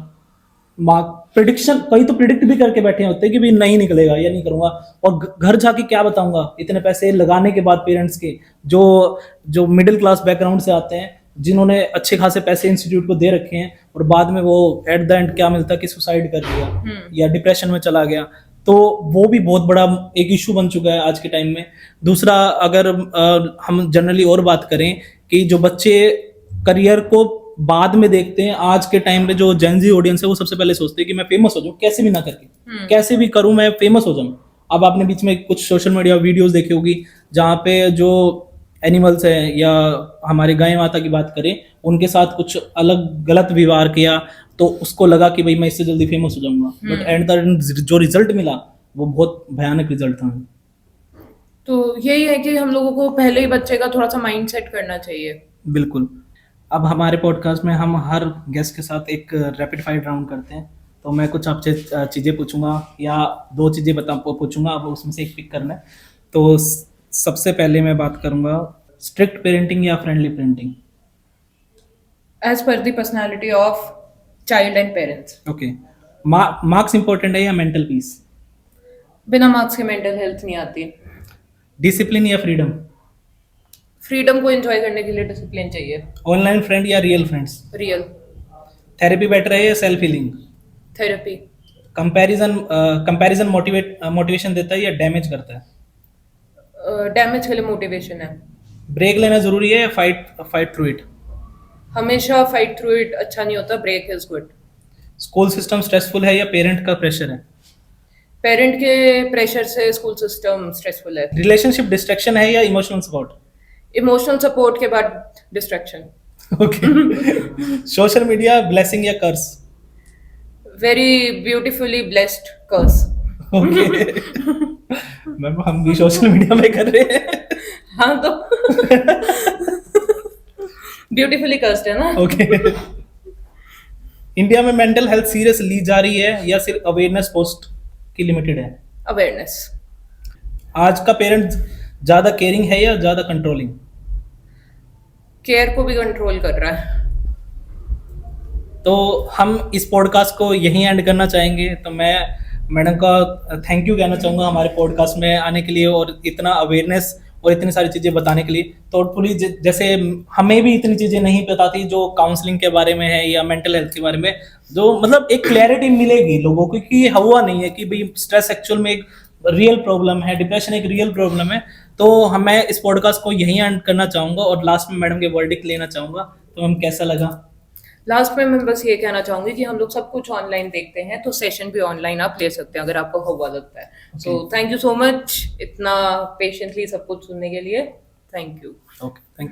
प्रिडिक्शन, कई तो प्रिडिक्ट भी करके बैठे होते हैं कि भी नहीं निकलेगा या नहीं करूंगा, और घर जाके क्या बताऊंगा इतने पैसे लगाने के बाद पेरेंट्स के, जो मिडिल क्लास बैकग्राउंड से आते हैं, जिन्होंने अच्छे खासे पैसे इंस्टीट्यूट को दे रखे हैं, और बाद में वो एट द एंड क्या मिलता है कि सुसाइड कर लिया या डिप्रेशन में चला गया। तो वो भी बहुत बड़ा एक इशू बन चुका है आज के टाइम में। दूसरा, अगर हम जनरली और बात करें कि जो बच्चे करियर को बाद में देखते हैं, आज के टाइम पे जो जेन ज़ी ऑडियंस है वो सबसे पहले सोचते हैं कि मैं फेमस हो जाऊं, कैसे भी ना करके, कैसे भी करूं मैं फेमस हो जाऊं। अब आपने बीच में कुछ सोशल मीडिया वीडियोस देखी होगी जहाँ पे जो एनिमल्स है या हमारे गाय माता की बात करें, उनके साथ कुछ अलग गलत व्यवहार किया, तो उसको लगा कि भाई मैं इससे जल्दी फेमस हो जाऊंगा, बट एंड द जो रिजल्ट मिला वो बहुत भयानक रिजल्ट था। तो यही है कि हम लोगों को पहले ही बच्चे का थोड़ा सा माइंड सेट करना चाहिए। बिल्कुल। अब हमारे पॉडकास्ट में हम हर गेस्ट के साथ एक रैपिड फायर राउंड करते हैं। तो मैं कुछ आपसे चीज़ें पूछूंगा या दो चीज़ें पूछूंगा, अब उसमें से एक पिक करना है। तो सबसे पहले मैं बात करूंगा, स्ट्रिक्ट पेरेंटिंग या friendly parenting? As per the personality of child and parents. Okay. Marks important है या मेंटल पीस? बिना मार्क्स के मेंटल हेल्थ नहीं आती। डिसिप्लिन या फ्रीडम? फ्रीडम को एंजॉय करने के लिए डिसिप्लिन चाहिए। ऑनलाइन फ्रेंड या real friends? Real. Therapy better है या self healing? Therapy. Comparison motivation देता है या डैमेज करता है? डैमेज के लिए मोटिवेशन है। ब्रेक लेना जरूरी है या फाइट थ्रू इट? हमेशा फाइट थ्रू इट अच्छा नहीं होता, break is good. School system stressful है या पेरेंट का प्रेशर है? पेरेंट के प्रेशर से स्कूल सिस्टम स्ट्रेसफुल है। रिलेशनशिप डिस्ट्रैक्शन है या इमोशनल सपोर्ट? इमोशनल सपोर्ट के बाद distraction. Okay. Social media blessing या कर्स? वेरी ब्यूटीफुली ब्लेस्ड कर्स। ओके। मैम हम भी सोशल मीडिया में कर रहे हैं। हाँ तो ब्यूटीफुली कर्स्ड है ना। ओके। इंडिया में मेंटल हेल्थ सीरियस ली जा रही है या सिर्फ अवेयरनेस पोस्ट की लिमिटेड है? अवेयरनेस। आज का पेरेंट ज्यादा केयरिंग है या ज्यादा कंट्रोलिंग? केयर को भी कंट्रोल कर रहा है। तो हम इस पॉडकास्ट को यहीं एंड करना चाहेंगे। तो मैं मैडम का थैंक यू कहना चाहूँगा हमारे पॉडकास्ट में आने के लिए और इतना अवेयरनेस और इतनी सारी चीज़ें बताने के लिए। तो होपफुली जैसे हमें भी इतनी चीज़ें नहीं पता थी जो काउंसलिंग के बारे में है या मेंटल हेल्थ के बारे में, जो मतलब एक क्लैरिटी मिलेगी लोगों को कि ये हुआ नहीं है कि भाई स्ट्रेस एक्चुअल में एक रियल प्रॉब्लम है, डिप्रेशन एक रियल प्रॉब्लम है। तो मैं इस पॉडकास्ट को यहीं एंड करना चाहूँगा और लास्ट में मैडम के वर्डिक्ट लेना चाहूँगा। तो मैम कैसा लगा? लास्ट में मैं बस ये कहना चाहूंगी कि हम लोग सब कुछ ऑनलाइन देखते हैं, तो सेशन भी ऑनलाइन आप ले सकते हैं अगर आपको हुआ लगता है। So thank you so much इतना पेशेंटली सब कुछ सुनने के लिए। Thank you. Okay, thank you.